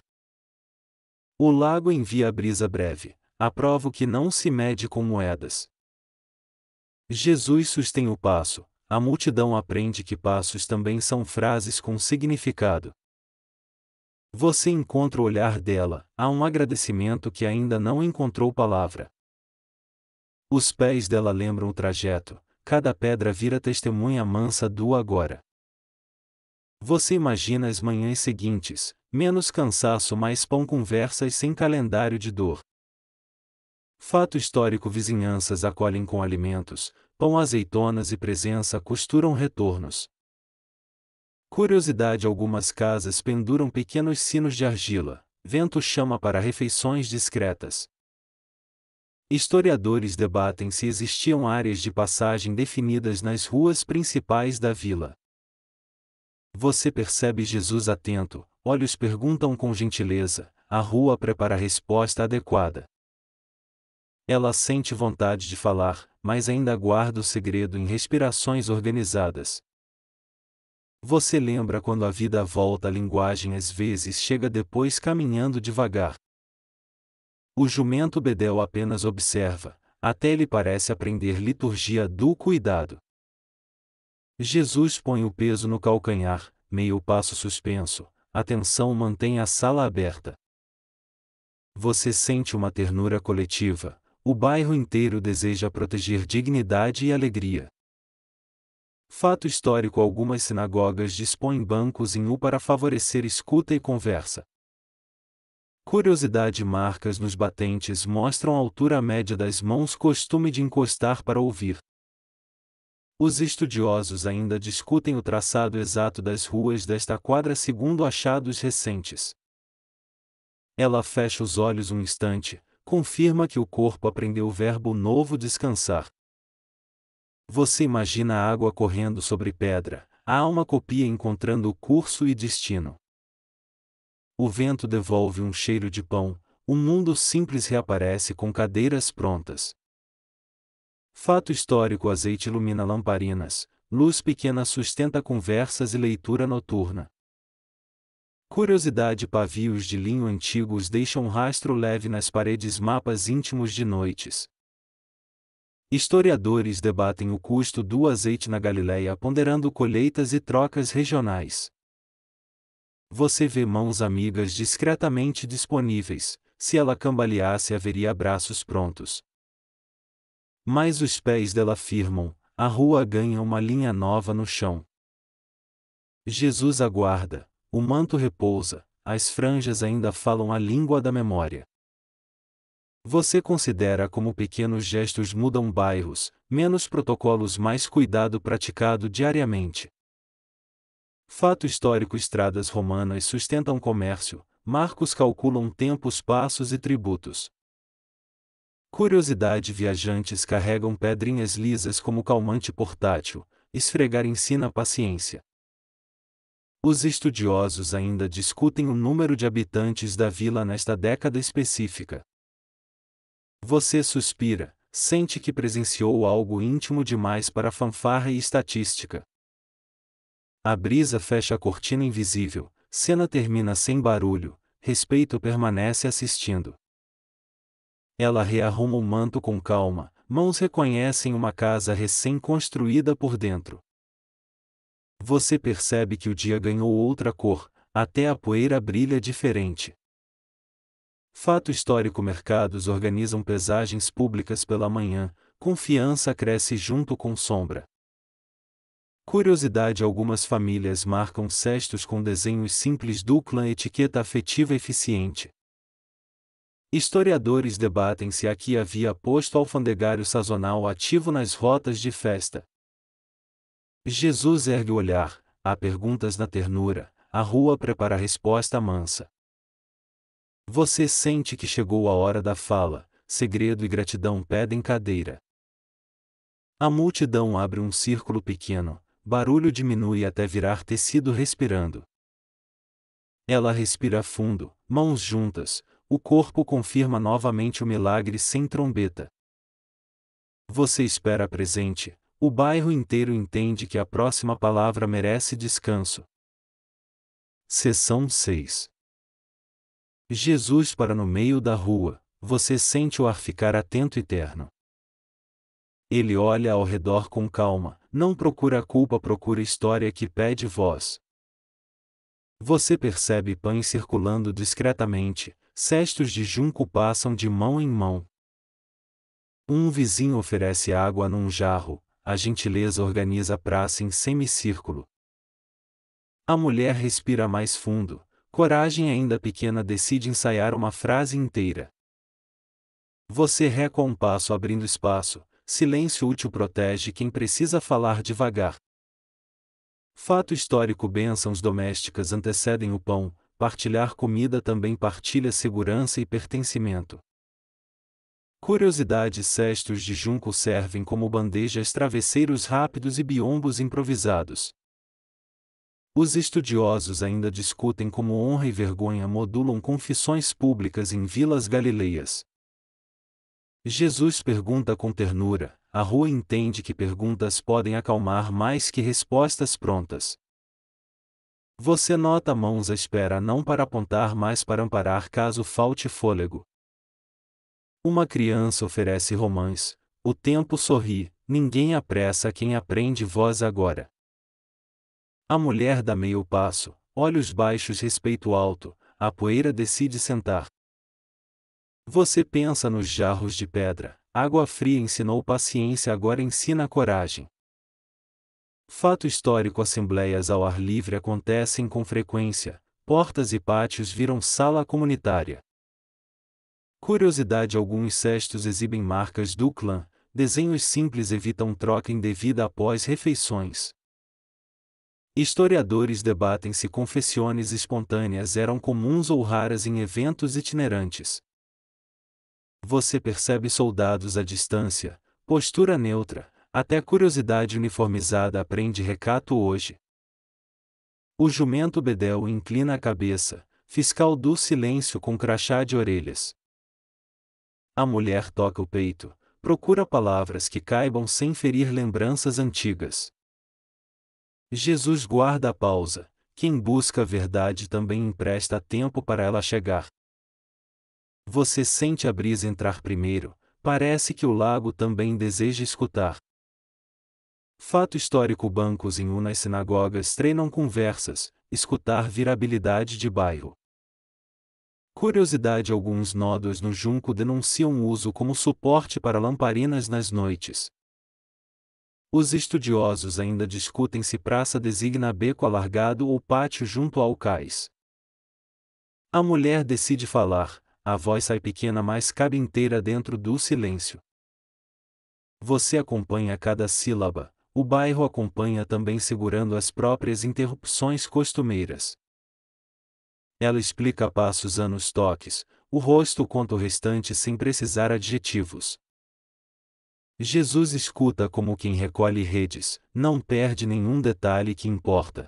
O lago envia a brisa breve, a prova que não se mede com moedas. Jesus sustém o passo, a multidão aprende que passos também são frases com significado. Você encontra o olhar dela, há um agradecimento que ainda não encontrou palavra. Os pés dela lembram o trajeto, cada pedra vira testemunha mansa do agora. Você imagina as manhãs seguintes, menos cansaço, mais pão, conversas sem calendário de dor. Fato histórico: vizinhanças acolhem com alimentos, pão, azeitonas e presença costuram retornos. Curiosidade: algumas casas penduram pequenos sinos de argila, vento chama para refeições discretas. Historiadores debatem se existiam áreas de passagem definidas nas ruas principais da vila. Você percebe Jesus atento, olhos perguntam com gentileza, a rua prepara a resposta adequada. Ela sente vontade de falar, mas ainda guarda o segredo em respirações organizadas. Você lembra quando a vida volta à linguagem, às vezes chega depois caminhando devagar. O jumento Bedel apenas observa, até ele parece aprender liturgia do cuidado. Jesus põe o peso no calcanhar, meio passo suspenso, atenção, mantém a sala aberta. Você sente uma ternura coletiva, o bairro inteiro deseja proteger dignidade e alegria. Fato histórico: algumas sinagogas dispõem bancos em U para favorecer escuta e conversa. Curiosidade: marcas nos batentes mostram a altura média das mãos, costume de encostar para ouvir. Os estudiosos ainda discutem o traçado exato das ruas desta quadra segundo achados recentes. Ela fecha os olhos um instante, confirma que o corpo aprendeu o verbo novo descansar. Você imagina a água correndo sobre pedra, a alma copia encontrando o curso e destino. O vento devolve um cheiro de pão, o mundo simples reaparece com cadeiras prontas. Fato histórico: azeite ilumina lamparinas, luz pequena sustenta conversas e leitura noturna. Curiosidade: pavios de linho antigos deixam um rastro leve nas paredes, mapas íntimos de noites. Historiadores debatem o custo do azeite na Galileia, ponderando colheitas e trocas regionais. Você vê mãos amigas discretamente disponíveis, se ela cambaleasse haveria abraços prontos. Mas os pés dela firmam, a rua ganha uma linha nova no chão. Jesus aguarda, o manto repousa, as franjas ainda falam a língua da memória. Você considera como pequenos gestos mudam bairros, menos protocolos, mais cuidado praticado diariamente. Fato histórico: estradas romanas sustentam comércio, marcos calculam tempos, passos e tributos. Curiosidade: viajantes carregam pedrinhas lisas como calmante portátil, esfregar ensina paciência. Os estudiosos ainda discutem o número de habitantes da vila nesta década específica. Você suspira, sente que presenciou algo íntimo demais para fanfarra e estatística. A brisa fecha a cortina invisível, cena termina sem barulho, respeito permanece assistindo. Ela rearruma o manto com calma, mãos reconhecem uma casa recém-construída por dentro. Você percebe que o dia ganhou outra cor, até a poeira brilha diferente. Fato histórico: mercados organizam pesagens públicas pela manhã, confiança cresce junto com sombra. Curiosidade: algumas famílias marcam cestos com desenhos simples do clã, etiqueta afetiva eficiente. Historiadores debatem se aqui havia posto alfandegário sazonal ativo nas rotas de festa. Jesus ergue o olhar, há perguntas na ternura, a rua prepara a resposta mansa. Você sente que chegou a hora da fala, segredo e gratidão pedem cadeira. A multidão abre um círculo pequeno, barulho diminui até virar tecido respirando. Ela respira fundo, mãos juntas, o corpo confirma novamente o milagre sem trombeta. Você espera presente, o bairro inteiro entende que a próxima palavra merece descanso. Seção 6. Jesus para no meio da rua, você sente o ar ficar atento e terno. Ele olha ao redor com calma, não procura a culpa, procura história que pede voz. Você percebe pães circulando discretamente, cestos de junco passam de mão em mão. Um vizinho oferece água num jarro, a gentileza organiza a praça em semicírculo. A mulher respira mais fundo, coragem ainda pequena decide ensaiar uma frase inteira. Você recua um passo abrindo espaço, silêncio útil protege quem precisa falar devagar. Fato histórico: bênçãos domésticas antecedem o pão, partilhar comida também partilha segurança e pertencimento. Curiosidade: cestos de junco servem como bandejas, travesseiros rápidos e biombos improvisados. Os estudiosos ainda discutem como honra e vergonha modulam confissões públicas em vilas galileias. Jesus pergunta com ternura, a rua entende que perguntas podem acalmar mais que respostas prontas. Você nota mãos à espera não para apontar, mas para amparar caso falte fôlego. Uma criança oferece romãs, o tempo sorri, ninguém apressa quem aprende voz agora. A mulher dá meio passo, olhos baixos, respeito alto, a poeira decide sentar. Você pensa nos jarros de pedra, água fria ensinou paciência, agora ensina coragem. Fato histórico: assembleias ao ar livre acontecem com frequência, portas e pátios viram sala comunitária. Curiosidade: alguns cestos exibem marcas do clã, desenhos simples evitam troca indevida após refeições. Historiadores debatem se confissões espontâneas eram comuns ou raras em eventos itinerantes. Você percebe soldados à distância, postura neutra, até curiosidade uniformizada aprende recato hoje. O jumento Bedel inclina a cabeça, fiscal do silêncio com crachá de orelhas. A mulher toca o peito, procura palavras que caibam sem ferir lembranças antigas. Jesus guarda a pausa, quem busca a verdade também empresta tempo para ela chegar. Você sente a brisa entrar primeiro, parece que o lago também deseja escutar. Fato histórico: bancos em unas sinagogas treinam conversas, escutar vira habilidade de bairro. Curiosidade: alguns nódulos no junco denunciam o uso como suporte para lamparinas nas noites. Os estudiosos ainda discutem se praça designa beco alargado ou pátio junto ao cais. A mulher decide falar, a voz sai pequena mas cabe inteira dentro do silêncio. Você acompanha cada sílaba, o bairro acompanha também segurando as próprias interrupções costumeiras. Ela explica a passos anos toques, o rosto conta o restante sem precisar adjetivos. Jesus escuta como quem recolhe redes, não perde nenhum detalhe que importa.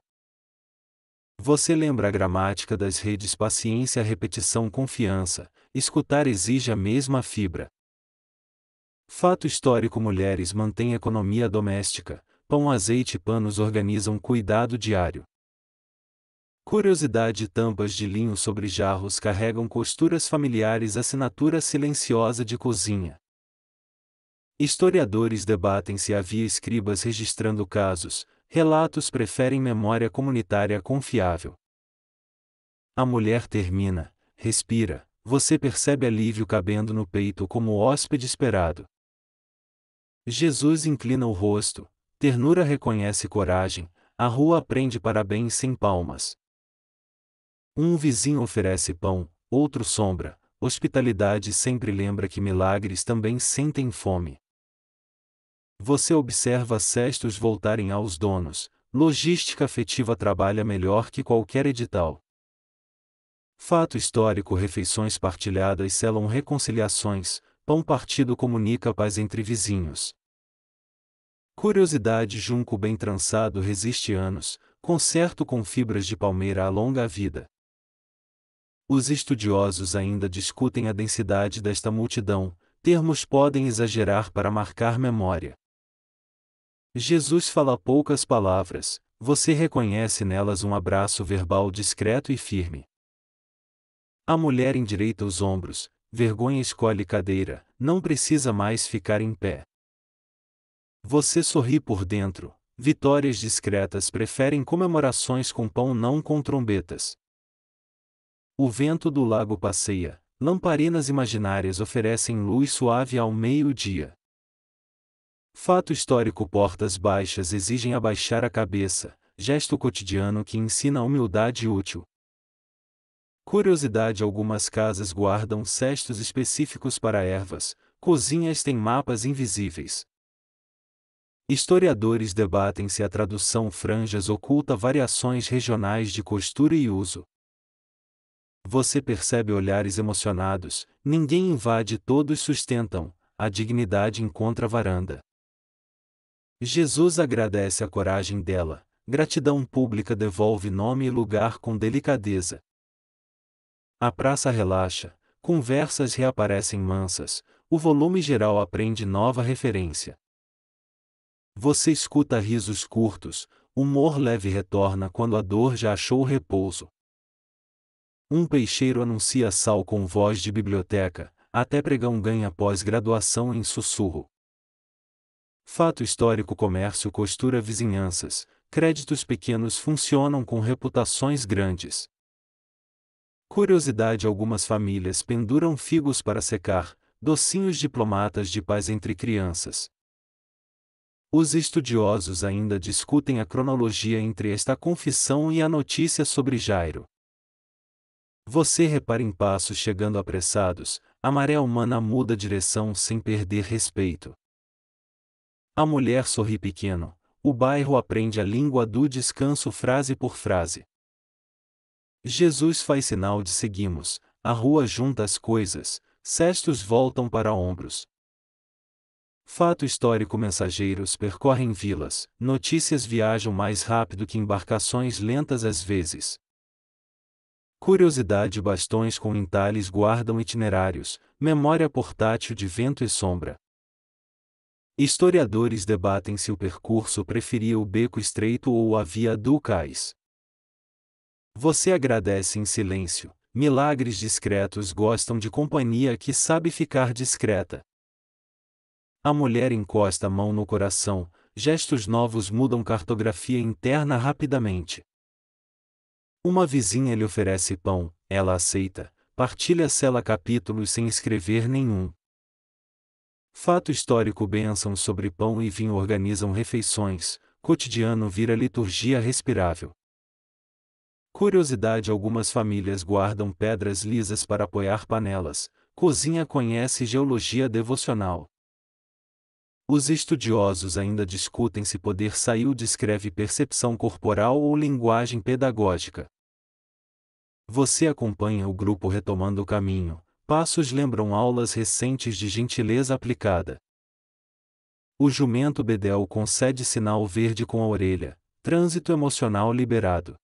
Você lembra a gramática das redes: paciência, repetição, confiança, escutar exige a mesma fibra. Fato histórico: mulheres mantêm economia doméstica, pão, azeite e panos organizam cuidado diário. Curiosidade: tampas de linho sobre jarros carregam costuras familiares, assinatura silenciosa de cozinha. Historiadores debatem se havia escribas registrando casos, relatos preferem memória comunitária confiável. A mulher termina, respira, você percebe alívio cabendo no peito como o hóspede esperado. Jesus inclina o rosto, ternura reconhece coragem, a rua aprende parabéns sem palmas. Um vizinho oferece pão, outro sombra, hospitalidade sempre lembra que milagres também sentem fome. Você observa cestos voltarem aos donos, logística afetiva trabalha melhor que qualquer edital. Fato histórico: refeições partilhadas selam reconciliações, pão partido comunica paz entre vizinhos. Curiosidade: junco bem trançado resiste anos, concerto com fibras de palmeira alonga a vida. Os estudiosos ainda discutem a densidade desta multidão, termos podem exagerar para marcar memória. Jesus fala poucas palavras, você reconhece nelas um abraço verbal discreto e firme. A mulher endireita os ombros, vergonha escolhe cadeira, não precisa mais ficar em pé. Você sorri por dentro, vitórias discretas preferem comemorações com pão não com trombetas. O vento do lago passeia, lamparinas imaginárias oferecem luz suave ao meio-dia. Fato histórico: portas baixas exigem abaixar a cabeça, gesto cotidiano que ensina a humildade útil. Curiosidade: algumas casas guardam cestos específicos para ervas, cozinhas têm mapas invisíveis. Historiadores debatem se a tradução franjas oculta variações regionais de costura e uso. Você percebe olhares emocionados, ninguém invade, todos sustentam, a dignidade encontra varanda. Jesus agradece a coragem dela, gratidão pública devolve nome e lugar com delicadeza. A praça relaxa, conversas reaparecem mansas, o volume geral aprende nova referência. Você escuta risos curtos, humor leve retorna quando a dor já achou repouso. Um peixeiro anuncia sal com voz de biblioteca, até pregão ganha pós-graduação em sussurro. Fato histórico: comércio costura vizinhanças, créditos pequenos funcionam com reputações grandes. Curiosidade: algumas famílias penduram figos para secar, docinhos diplomatas de paz entre crianças. Os estudiosos ainda discutem a cronologia entre esta confissão e a notícia sobre Jairo. Você repara em passos chegando apressados, a maré humana muda direção sem perder respeito. A mulher sorri pequeno, o bairro aprende a língua do descanso frase por frase. Jesus faz sinal de seguimos, a rua junta as coisas, cestos voltam para ombros. Fato histórico: mensageiros percorrem vilas, notícias viajam mais rápido que embarcações lentas às vezes. Curiosidade: bastões com entalhes guardam itinerários, memória portátil de vento e sombra. Historiadores debatem se o percurso preferia o beco estreito ou a via do cais. Você agradece em silêncio, milagres discretos gostam de companhia que sabe ficar discreta. A mulher encosta a mão no coração, gestos novos mudam cartografia interna rapidamente. Uma vizinha lhe oferece pão, ela aceita, partilha sela capítulos sem escrever nenhum. Fato histórico: bênçãos sobre pão e vinho organizam refeições, cotidiano vira liturgia respirável. Curiosidade: algumas famílias guardam pedras lisas para apoiar panelas, cozinha conhece geologia devocional. Os estudiosos ainda discutem se poder saiu descreve percepção corporal ou linguagem pedagógica. Você acompanha o grupo retomando o caminho, passos lembram aulas recentes de gentileza aplicada. O jumento bedel concede sinal verde com a orelha, trânsito emocional liberado.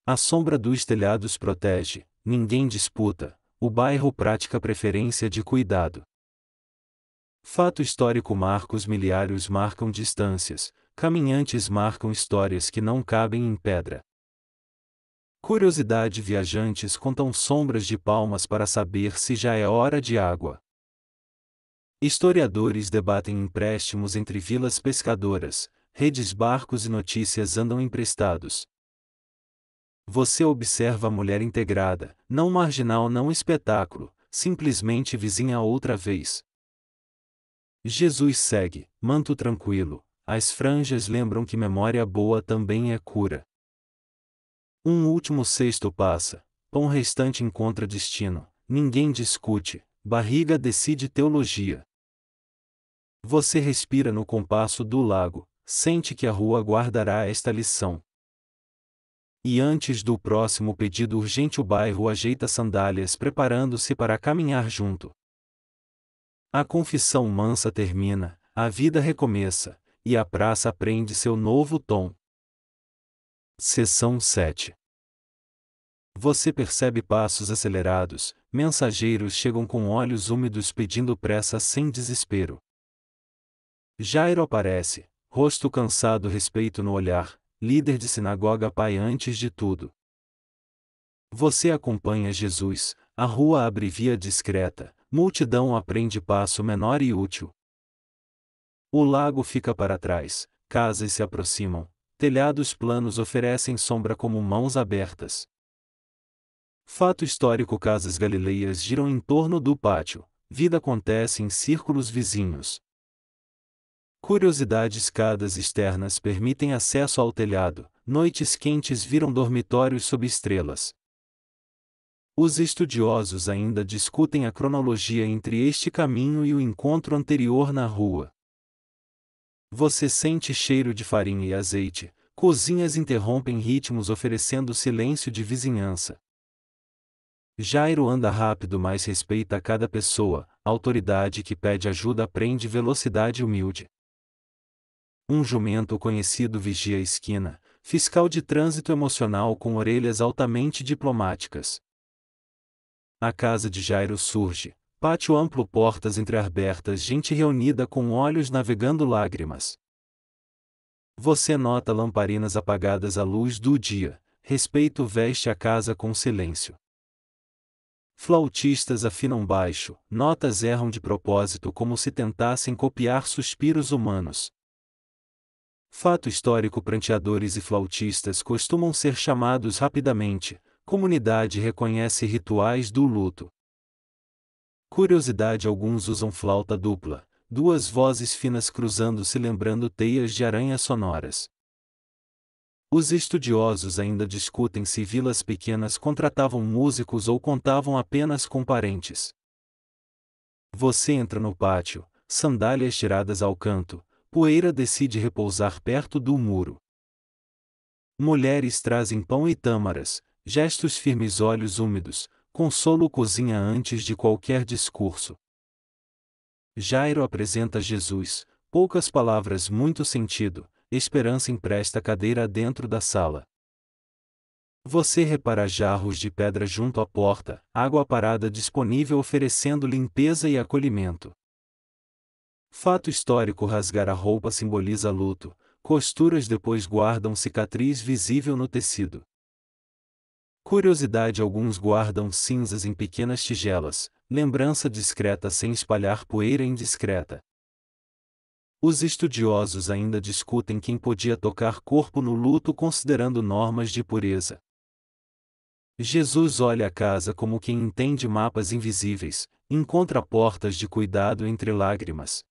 A sombra dos telhados protege, ninguém disputa, o bairro pratica preferência de cuidado. Fato histórico: marcos miliários marcam distâncias, caminhantes marcam histórias que não cabem em pedra. Curiosidade: viajantes contam sombras de palmas para saber se já é hora de água. Historiadores debatem empréstimos entre vilas pescadoras, redes barcos e notícias andam emprestados. Você observa a mulher integrada, não marginal, não espetáculo, simplesmente vizinha outra vez. Jesus segue, manto tranquilo, as franjas lembram que memória boa também é cura. Um último cesto passa, pão restante encontra destino, ninguém discute, barriga decide teologia. Você respira no compasso do lago, sente que a rua guardará esta lição. E antes do próximo pedido urgente o bairro ajeita sandálias preparando-se para caminhar junto. A confissão mansa termina, a vida recomeça, e a praça aprende seu novo tom. Seção 7. Você percebe passos acelerados, mensageiros chegam com olhos úmidos pedindo pressa sem desespero. Jairo aparece, rosto cansado, respeito no olhar, líder de sinagoga, pai antes de tudo. Você acompanha Jesus, a rua abre via discreta, multidão aprende passo menor e útil. O lago fica para trás, casas se aproximam, telhados planos oferecem sombra como mãos abertas. Fato histórico: casas galileias giram em torno do pátio, vida acontece em círculos vizinhos. Curiosidade: escadas externas permitem acesso ao telhado, noites quentes viram dormitórios sob estrelas. Os estudiosos ainda discutem a cronologia entre este caminho e o encontro anterior na rua. Você sente cheiro de farinha e azeite, cozinhas interrompem ritmos oferecendo silêncio de vizinhança. Jairo anda rápido, mas respeita cada pessoa, autoridade que pede ajuda aprende velocidade humilde. Um jumento conhecido vigia a esquina, fiscal de trânsito emocional com orelhas altamente diplomáticas. A casa de Jairo surge, pátio amplo, portas entreabertas, gente reunida com olhos navegando lágrimas. Você nota lamparinas apagadas à luz do dia, respeito veste a casa com silêncio. Flautistas afinam baixo, notas erram de propósito como se tentassem copiar suspiros humanos. Fato histórico: pranteadores e flautistas costumam ser chamados rapidamente, comunidade reconhece rituais do luto. Curiosidade: alguns usam flauta dupla, duas vozes finas cruzando-se lembrando teias de aranha sonoras. Os estudiosos ainda discutem se vilas pequenas contratavam músicos ou contavam apenas com parentes. Você entra no pátio, sandálias tiradas ao canto, poeira decide repousar perto do muro. Mulheres trazem pão e tâmaras, gestos firmes, olhos úmidos, consolo cozinha antes de qualquer discurso. Jairo apresenta Jesus, poucas palavras, muito sentido, esperança empresta cadeira dentro da sala. Você repara jarros de pedra junto à porta, água parada disponível oferecendo limpeza e acolhimento. Fato histórico: rasgar a roupa simboliza luto, costuras depois guardam cicatriz visível no tecido. Curiosidade: alguns guardam cinzas em pequenas tigelas, lembrança discreta sem espalhar poeira indiscreta. Os estudiosos ainda discutem quem podia tocar corpo no luto considerando normas de pureza. Jesus olha a casa como quem entende mapas invisíveis, encontra portas de cuidado entre lágrimas.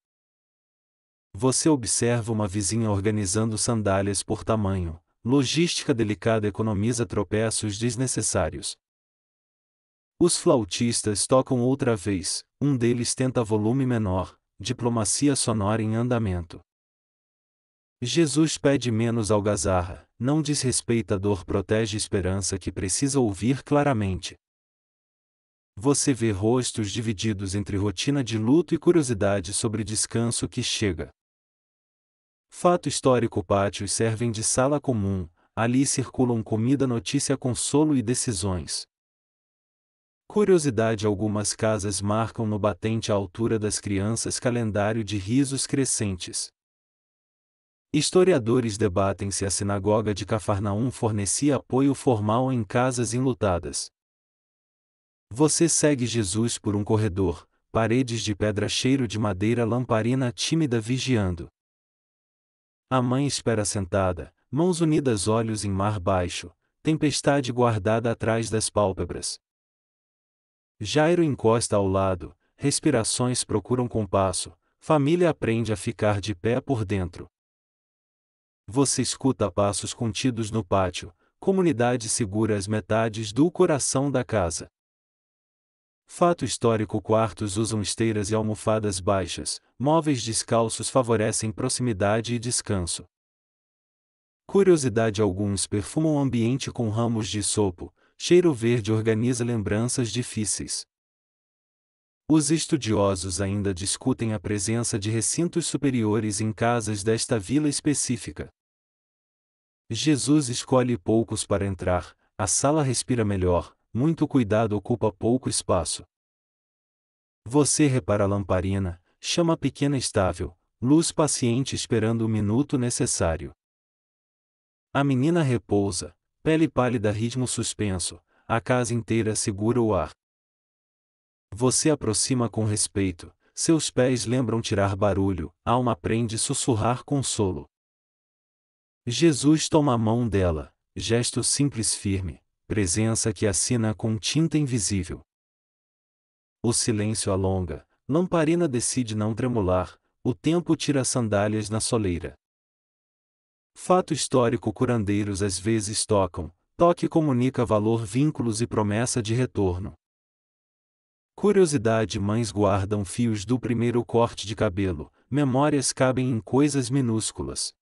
Você observa uma vizinha organizando sandálias por tamanho, logística delicada economiza tropeços desnecessários. Os flautistas tocam outra vez, um deles tenta volume menor, diplomacia sonora em andamento. Jesus pede menos algazarra, não desrespeita a dor, protege esperança que precisa ouvir claramente. Você vê rostos divididos entre rotina de luto e curiosidade sobre descanso que chega. Fato histórico: pátios servem de sala comum, ali circulam comida, notícia, consolo e decisões. Curiosidade: algumas casas marcam no batente a altura das crianças calendário de risos crescentes. Historiadores debatem se a sinagoga de Cafarnaum fornecia apoio formal em casas enlutadas. Você segue Jesus por um corredor, paredes de pedra, cheiro de madeira, lamparina tímida vigiando. A mãe espera sentada, mãos unidas, olhos em mar baixo, tempestade guardada atrás das pálpebras. Jairo encosta ao lado, respirações procuram compasso, família aprende a ficar de pé por dentro. Você escuta passos contidos no pátio, comunidade segura as metades do coração da casa. Fato histórico: quartos usam esteiras e almofadas baixas, móveis descalços favorecem proximidade e descanso. Curiosidade: alguns perfumam o ambiente com ramos de sopo, cheiro verde organiza lembranças difíceis. Os estudiosos ainda discutem a presença de recintos superiores em casas desta vila específica. Jesus escolhe poucos para entrar, a sala respira melhor, muito cuidado ocupa pouco espaço. Você repara a lamparina, chama pequena estável, luz paciente esperando o minuto necessário. A menina repousa, pele pálida, ritmo suspenso, a casa inteira segura o ar. Você aproxima com respeito, seus pés lembram tirar barulho, alma aprende sussurrar consolo. Jesus toma a mão dela, gesto simples firme, presença que assina com tinta invisível. O silêncio alonga, lamparina decide não tremular, o tempo tira sandálias na soleira. Fato histórico: curandeiros às vezes tocam, toque comunica valor, vínculos e promessa de retorno. Curiosidade: mães guardam fios do primeiro corte de cabelo, memórias cabem em coisas minúsculas.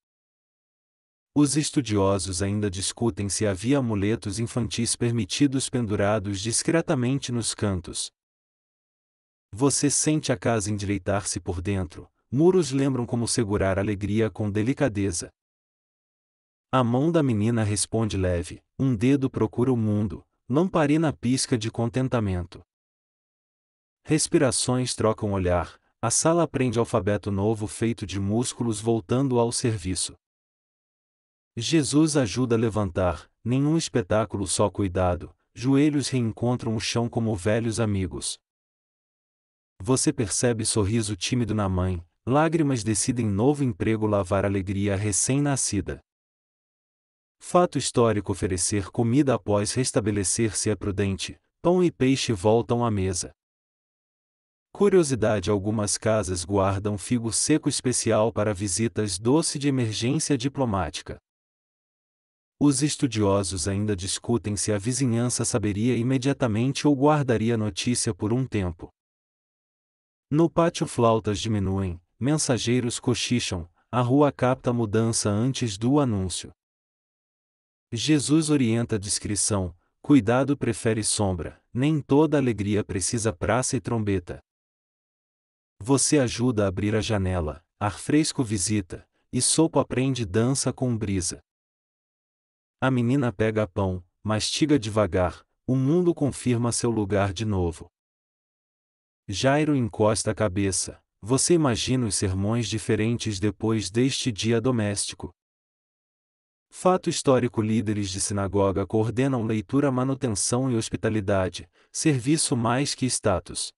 Os estudiosos ainda discutem se havia amuletos infantis permitidos pendurados discretamente nos cantos. Você sente a casa endireitar-se por dentro, muros lembram como segurar a alegria com delicadeza. A mão da menina responde leve, um dedo procura o mundo, lamparina pisca de contentamento. Respirações trocam olhar, a sala aprende alfabeto novo feito de músculos voltando ao serviço. Jesus ajuda a levantar, nenhum espetáculo, só cuidado, joelhos reencontram o chão como velhos amigos. Você percebe sorriso tímido na mãe, lágrimas decidem novo emprego lavar alegria recém-nascida. Fato histórico: oferecer comida após restabelecer-se é prudente, pão e peixe voltam à mesa. Curiosidade: algumas casas guardam figo seco especial para visitas, doce de emergência diplomática. Os estudiosos ainda discutem se a vizinhança saberia imediatamente ou guardaria notícia por um tempo. No pátio flautas diminuem, mensageiros cochicham, a rua capta mudança antes do anúncio. Jesus orienta a discrição, cuidado prefere sombra, nem toda alegria precisa praça e trombeta. Você ajuda a abrir a janela, ar fresco visita, e sopo aprende dança com brisa. A menina pega pão, mastiga devagar, o mundo confirma seu lugar de novo. Jairo encosta a cabeça, você imagina os sermões diferentes depois deste dia doméstico. Fato histórico: líderes de sinagoga coordenam leitura, manutenção e hospitalidade, serviço mais que status.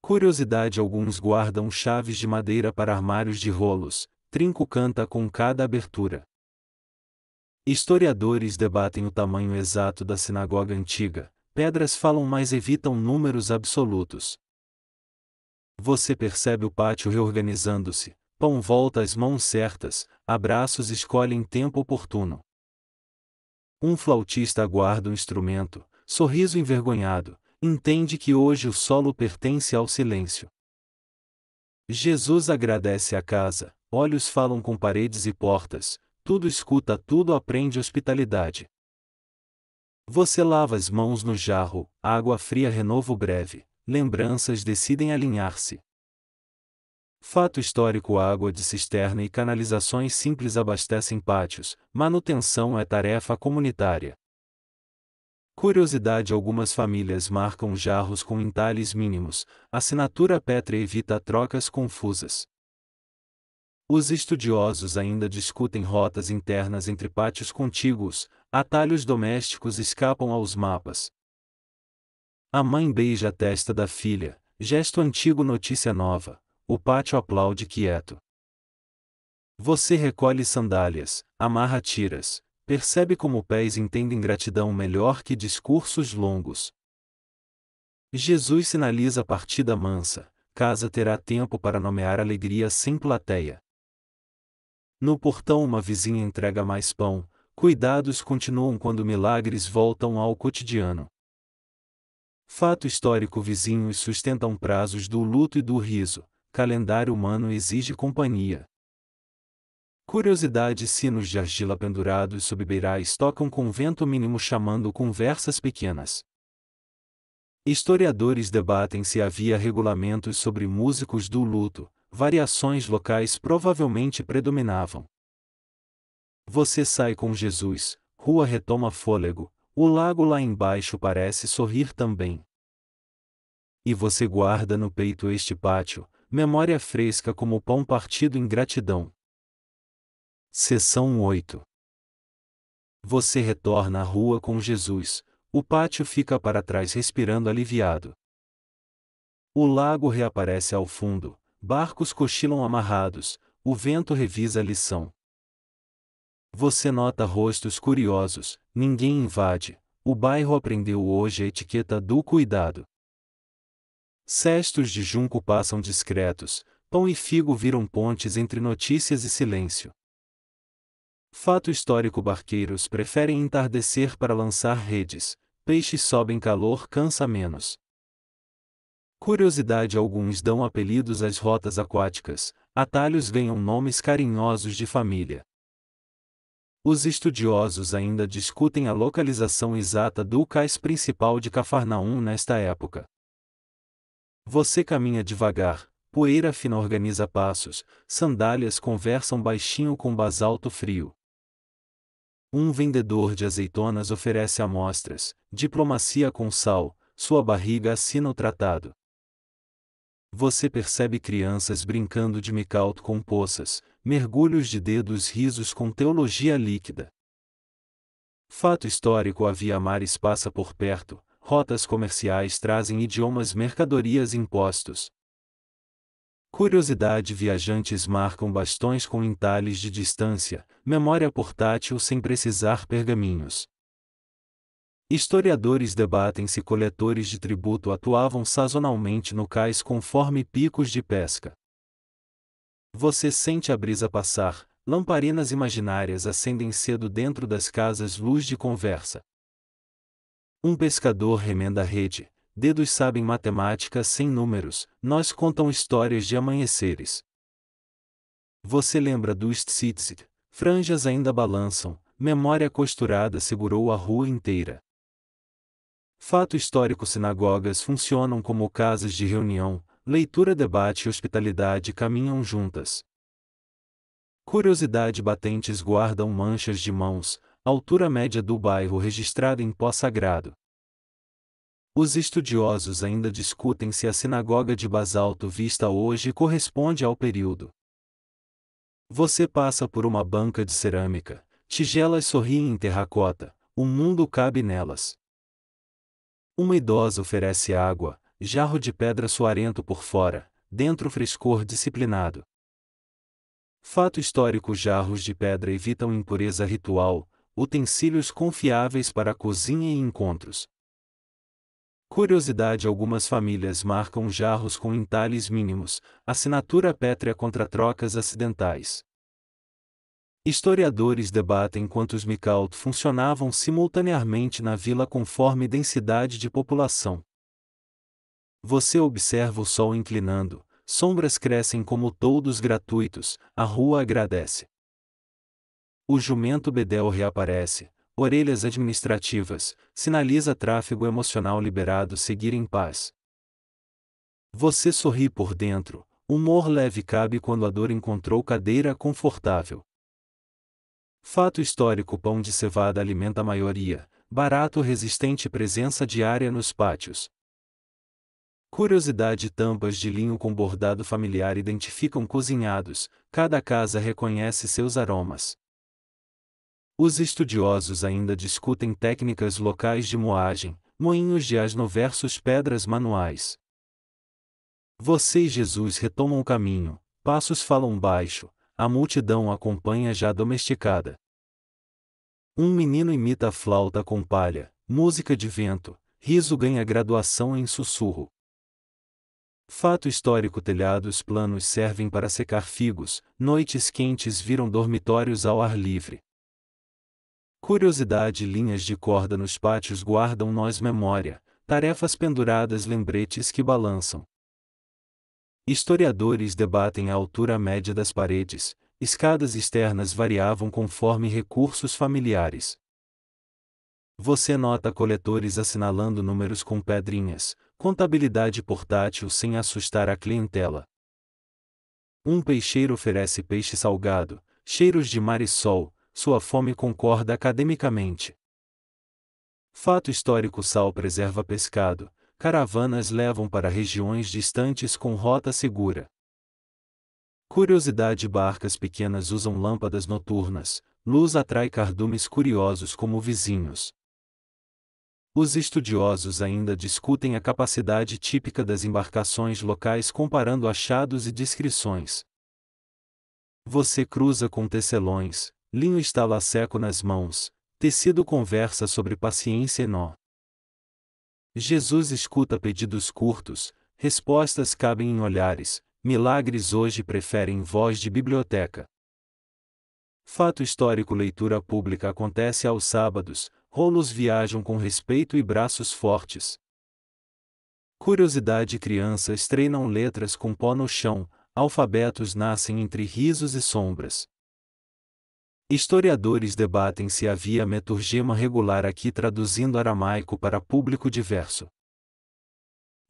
Curiosidade: alguns guardam chaves de madeira para armários de rolos, trinco canta com cada abertura. Historiadores debatem o tamanho exato da sinagoga antiga, pedras falam mas evitam números absolutos. Você percebe o pátio reorganizando-se, pão volta às mãos certas, abraços escolhem tempo oportuno. Um flautista aguarda um instrumento, sorriso envergonhado, entende que hoje o solo pertence ao silêncio. Jesus agradece a casa, olhos falam com paredes e portas, tudo escuta, tudo aprende hospitalidade. Você lava as mãos no jarro, água fria, renovo breve, lembranças decidem alinhar-se. Fato histórico: água de cisterna e canalizações simples abastecem pátios, manutenção é tarefa comunitária. Curiosidade: algumas famílias marcam jarros com entalhes mínimos, assinatura pétrea evita trocas confusas. Os estudiosos ainda discutem rotas internas entre pátios contíguos, atalhos domésticos escapam aos mapas. A mãe beija a testa da filha, gesto antigo, notícia nova, o pátio aplaude quieto. Você recolhe sandálias, amarra tiras, percebe como pés entendem gratidão melhor que discursos longos. Jesus sinaliza partida mansa, casa terá tempo para nomear alegria sem plateia. No portão uma vizinha entrega mais pão, cuidados continuam quando milagres voltam ao cotidiano. Fato histórico: vizinhos sustentam prazos do luto e do riso, calendário humano exige companhia. Curiosidade: sinos de argila pendurados sob beirais tocam com vento mínimo chamando conversas pequenas. Historiadores debatem se havia regulamentos sobre músicos do luto, variações locais provavelmente predominavam. Você sai com Jesus, rua retoma fôlego, o lago lá embaixo parece sorrir também. E você guarda no peito este pátio, memória fresca como pão partido em gratidão. Seção 8. Você retorna à rua com Jesus, o pátio fica para trás respirando aliviado. O lago reaparece ao fundo, barcos cochilam amarrados, o vento revisa a lição. Você nota rostos curiosos, ninguém invade, o bairro aprendeu hoje a etiqueta do cuidado. Cestos de junco passam discretos, pão e figo viram pontes entre notícias e silêncio. Fato histórico: barqueiros preferem entardecer para lançar redes, peixes sobem calor cansa menos. Curiosidade: alguns dão apelidos às rotas aquáticas, atalhos ganham nomes carinhosos de família. Os estudiosos ainda discutem a localização exata do cais principal de Cafarnaum nesta época. Você caminha devagar, poeira fina organiza passos, sandálias conversam baixinho com basalto frio. Um vendedor de azeitonas oferece amostras, diplomacia com sal, sua barriga assina o tratado. Você percebe crianças brincando de make-out com poças, mergulhos de dedos, risos com teologia líquida. Fato histórico: a Via Maris passa por perto, rotas comerciais trazem idiomas, mercadorias, impostos. Curiosidade: viajantes marcam bastões com entalhes de distância, memória portátil sem precisar pergaminhos. Historiadores debatem se coletores de tributo atuavam sazonalmente no cais conforme picos de pesca. Você sente a brisa passar, lamparinas imaginárias acendem cedo dentro das casas, luz de conversa. Um pescador remenda a rede, dedos sabem matemática sem números, nós contam histórias de amanheceres. Você lembra do Stsitzit, franjas ainda balançam, memória costurada segurou a rua inteira. Fato histórico: sinagogas funcionam como casas de reunião, leitura, debate e hospitalidade caminham juntas. Curiosidade: batentes guardam manchas de mãos, altura média do bairro registrada em pó sagrado. Os estudiosos ainda discutem se a sinagoga de basalto vista hoje corresponde ao período. Você passa por uma banca de cerâmica, tigelas sorriem em terracota, o mundo cabe nelas. Uma idosa oferece água, jarro de pedra suarento por fora, dentro frescor disciplinado. Fato histórico: jarros de pedra evitam impureza ritual, utensílios confiáveis para cozinha e encontros. Curiosidade: algumas famílias marcam jarros com entalhes mínimos, assinatura pétrea contra trocas acidentais. Historiadores debatem quantos make-out funcionavam simultaneamente na vila conforme densidade de população. Você observa o sol inclinando, sombras crescem como toldos gratuitos, a rua agradece. O jumento bedel reaparece, orelhas administrativas, sinaliza tráfego emocional liberado, seguir em paz. Você sorri por dentro, humor leve cabe quando a dor encontrou cadeira confortável. Fato histórico: pão de cevada alimenta a maioria, barato, resistente, presença diária nos pátios. Curiosidade: tampas de linho com bordado familiar identificam cozinhados, cada casa reconhece seus aromas. Os estudiosos ainda discutem técnicas locais de moagem, moinhos de asno versus pedras manuais. Você e Jesus retomam o caminho, passos falam baixo, a multidão acompanha já domesticada. Um menino imita a flauta com palha, música de vento, riso ganha graduação em sussurro. Fato histórico: telhados planos servem para secar figos, noites quentes viram dormitórios ao ar livre. Curiosidade: linhas de corda nos pátios guardam nós memória, tarefas penduradas lembretes que balançam. Historiadores debatem a altura média das paredes, escadas externas variavam conforme recursos familiares. Você nota coletores assinalando números com pedrinhas, contabilidade portátil sem assustar a clientela. Um peixeiro oferece peixe salgado, cheiros de mar e sol, sua fome concorda academicamente. Fato histórico: sal preserva pescado, caravanas levam para regiões distantes com rota segura. Curiosidade: barcas pequenas usam lâmpadas noturnas, luz atrai cardumes curiosos como vizinhos. Os estudiosos ainda discutem a capacidade típica das embarcações locais comparando achados e descrições. Você cruza com tecelões, linho estala seco nas mãos, tecido conversa sobre paciência e nó. Jesus escuta pedidos curtos, respostas cabem em olhares, milagres hoje preferem voz de biblioteca. Fato histórico: leitura pública acontece aos sábados, rolos viajam com respeito e braços fortes. Curiosidade: crianças treinam letras com pó no chão, alfabetos nascem entre risos e sombras. Historiadores debatem se havia meturgema regular aqui traduzindo aramaico para público diverso.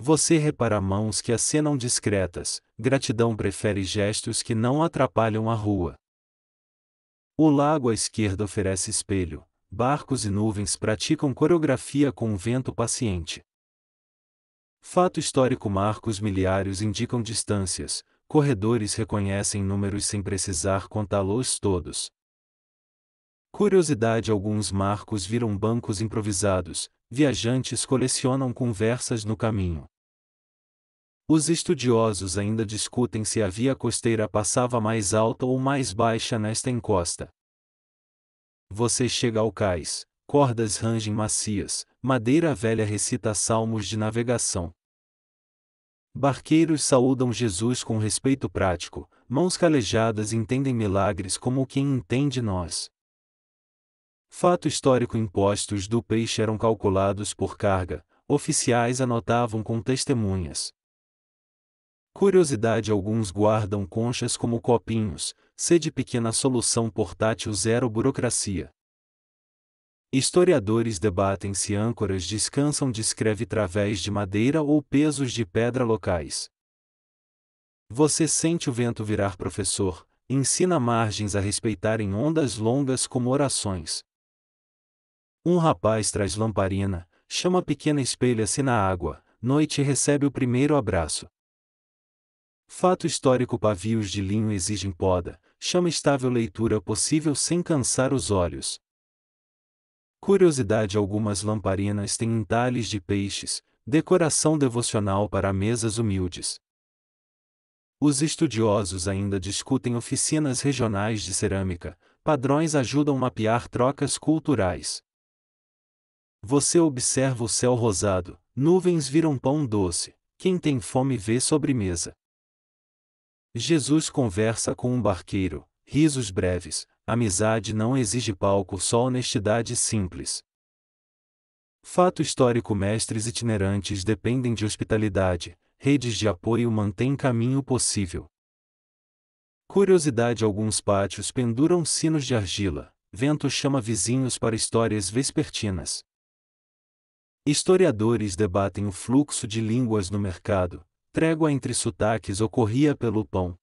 Você repara mãos que acenam discretas, gratidão prefere gestos que não atrapalham a rua. O lago à esquerda oferece espelho, barcos e nuvens praticam coreografia com um vento paciente. Fato histórico: marcos miliários indicam distâncias, corredores reconhecem números sem precisar contá-los todos. Curiosidade: alguns marcos viram bancos improvisados, viajantes colecionam conversas no caminho. Os estudiosos ainda discutem se a via costeira passava mais alta ou mais baixa nesta encosta. Você chega ao cais, cordas rangem macias, madeira velha recita salmos de navegação. Barqueiros saúdam Jesus com respeito prático, mãos calejadas entendem milagres como quem entende nós. Fato histórico: impostos do peixe eram calculados por carga, oficiais anotavam com testemunhas. Curiosidade: alguns guardam conchas como copinhos, sede pequena solução portátil zero burocracia. Historiadores debatem se âncoras descansam de escreve-través de madeira ou pesos de pedra locais. Você sente o vento virar professor, ensina margens a respeitarem ondas longas como orações. Um rapaz traz lamparina, chama pequena espelha-se na água, noite recebe o primeiro abraço. Fato histórico: pavios de linho exigem poda, chama estável leitura possível sem cansar os olhos. Curiosidade: algumas lamparinas têm entalhes de peixes, decoração devocional para mesas humildes. Os estudiosos ainda discutem oficinas regionais de cerâmica, padrões ajudam a mapear trocas culturais. Você observa o céu rosado, nuvens viram pão doce, quem tem fome vê sobremesa. Jesus conversa com um barqueiro, risos breves, amizade não exige palco, só honestidade simples. Fato histórico: mestres itinerantes dependem de hospitalidade, redes de apoio mantêm caminho possível. Curiosidade: alguns pátios penduram sinos de argila, vento chama vizinhos para histórias vespertinas. Historiadores debatem o fluxo de línguas no mercado, trégua entre sotaques ocorria pelo pão.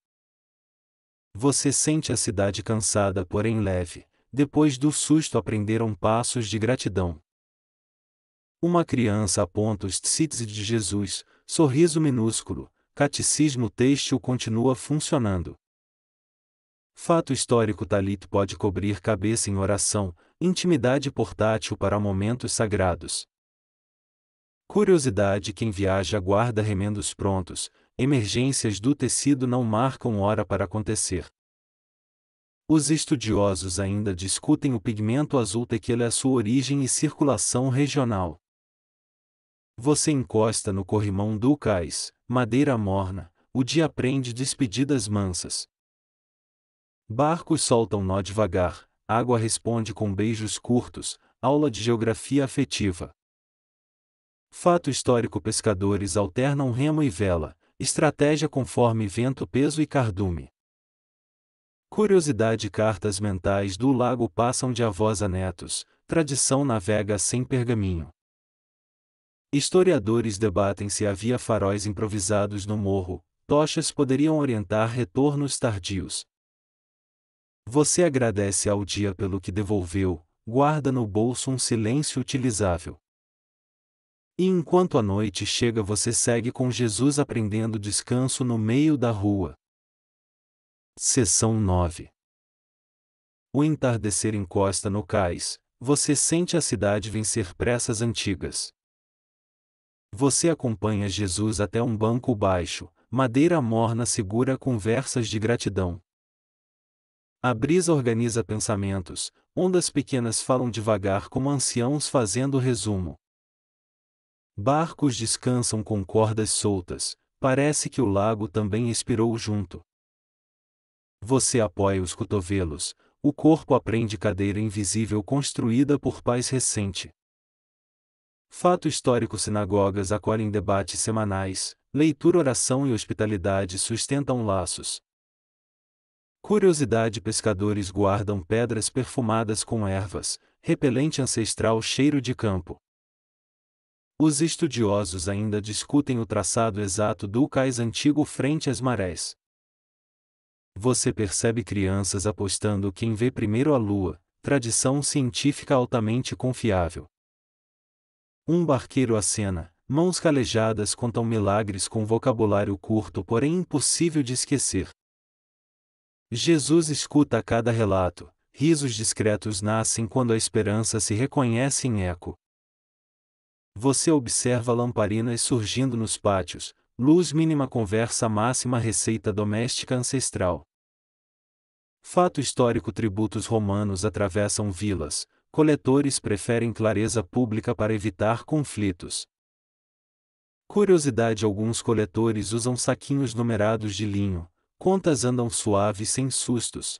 Você sente a cidade cansada porém leve, depois do susto aprenderam passos de gratidão. Uma criança aponta os tzitzit de Jesus, sorriso minúsculo, catecismo têxtil continua funcionando. Fato histórico: talit pode cobrir cabeça em oração, intimidade portátil para momentos sagrados. Curiosidade: quem viaja guarda remendos prontos, emergências do tecido não marcam hora para acontecer. Os estudiosos ainda discutem o pigmento azul tequila, sua origem e circulação regional. Você encosta no corrimão do cais, madeira morna, o dia prende despedidas mansas. Barcos soltam nó devagar, água responde com beijos curtos, aula de geografia afetiva. Fato histórico: pescadores alternam remo e vela, estratégia conforme vento, peso e cardume. Curiosidade: cartas mentais do lago passam de avós a netos, tradição navega sem pergaminho. Historiadores debatem se havia faróis improvisados no morro, tochas poderiam orientar retornos tardios. Você agradece ao dia pelo que devolveu, guarda no bolso um silêncio utilizável. E enquanto a noite chega, você segue com Jesus aprendendo descanso no meio da rua. Seção 9. O entardecer encosta no cais, você sente a cidade vencer pressas antigas. Você acompanha Jesus até um banco baixo, madeira morna segura conversas de gratidão. A brisa organiza pensamentos, ondas pequenas falam devagar como anciãos fazendo resumo. Barcos descansam com cordas soltas, parece que o lago também expirou junto. Você apoia os cotovelos, o corpo aprende cadeira invisível construída por paz recente. Fato histórico: sinagogas acolhem debates semanais, leitura, oração e hospitalidade sustentam laços. Curiosidade: pescadores guardam pedras perfumadas com ervas, repelente ancestral, cheiro de campo. Os estudiosos ainda discutem o traçado exato do cais antigo frente às marés. Você percebe crianças apostando quem vê primeiro a lua, tradição científica altamente confiável. Um barqueiro acena, mãos calejadas contam milagres com vocabulário curto, porém impossível de esquecer. Jesus escuta a cada relato, risos discretos nascem quando a esperança se reconhece em eco. Você observa lamparinas surgindo nos pátios, luz mínima, conversa máxima, receita doméstica ancestral. Fato histórico: tributos romanos atravessam vilas, coletores preferem clareza pública para evitar conflitos. Curiosidade: alguns coletores usam saquinhos numerados de linho, contas andam suaves sem sustos.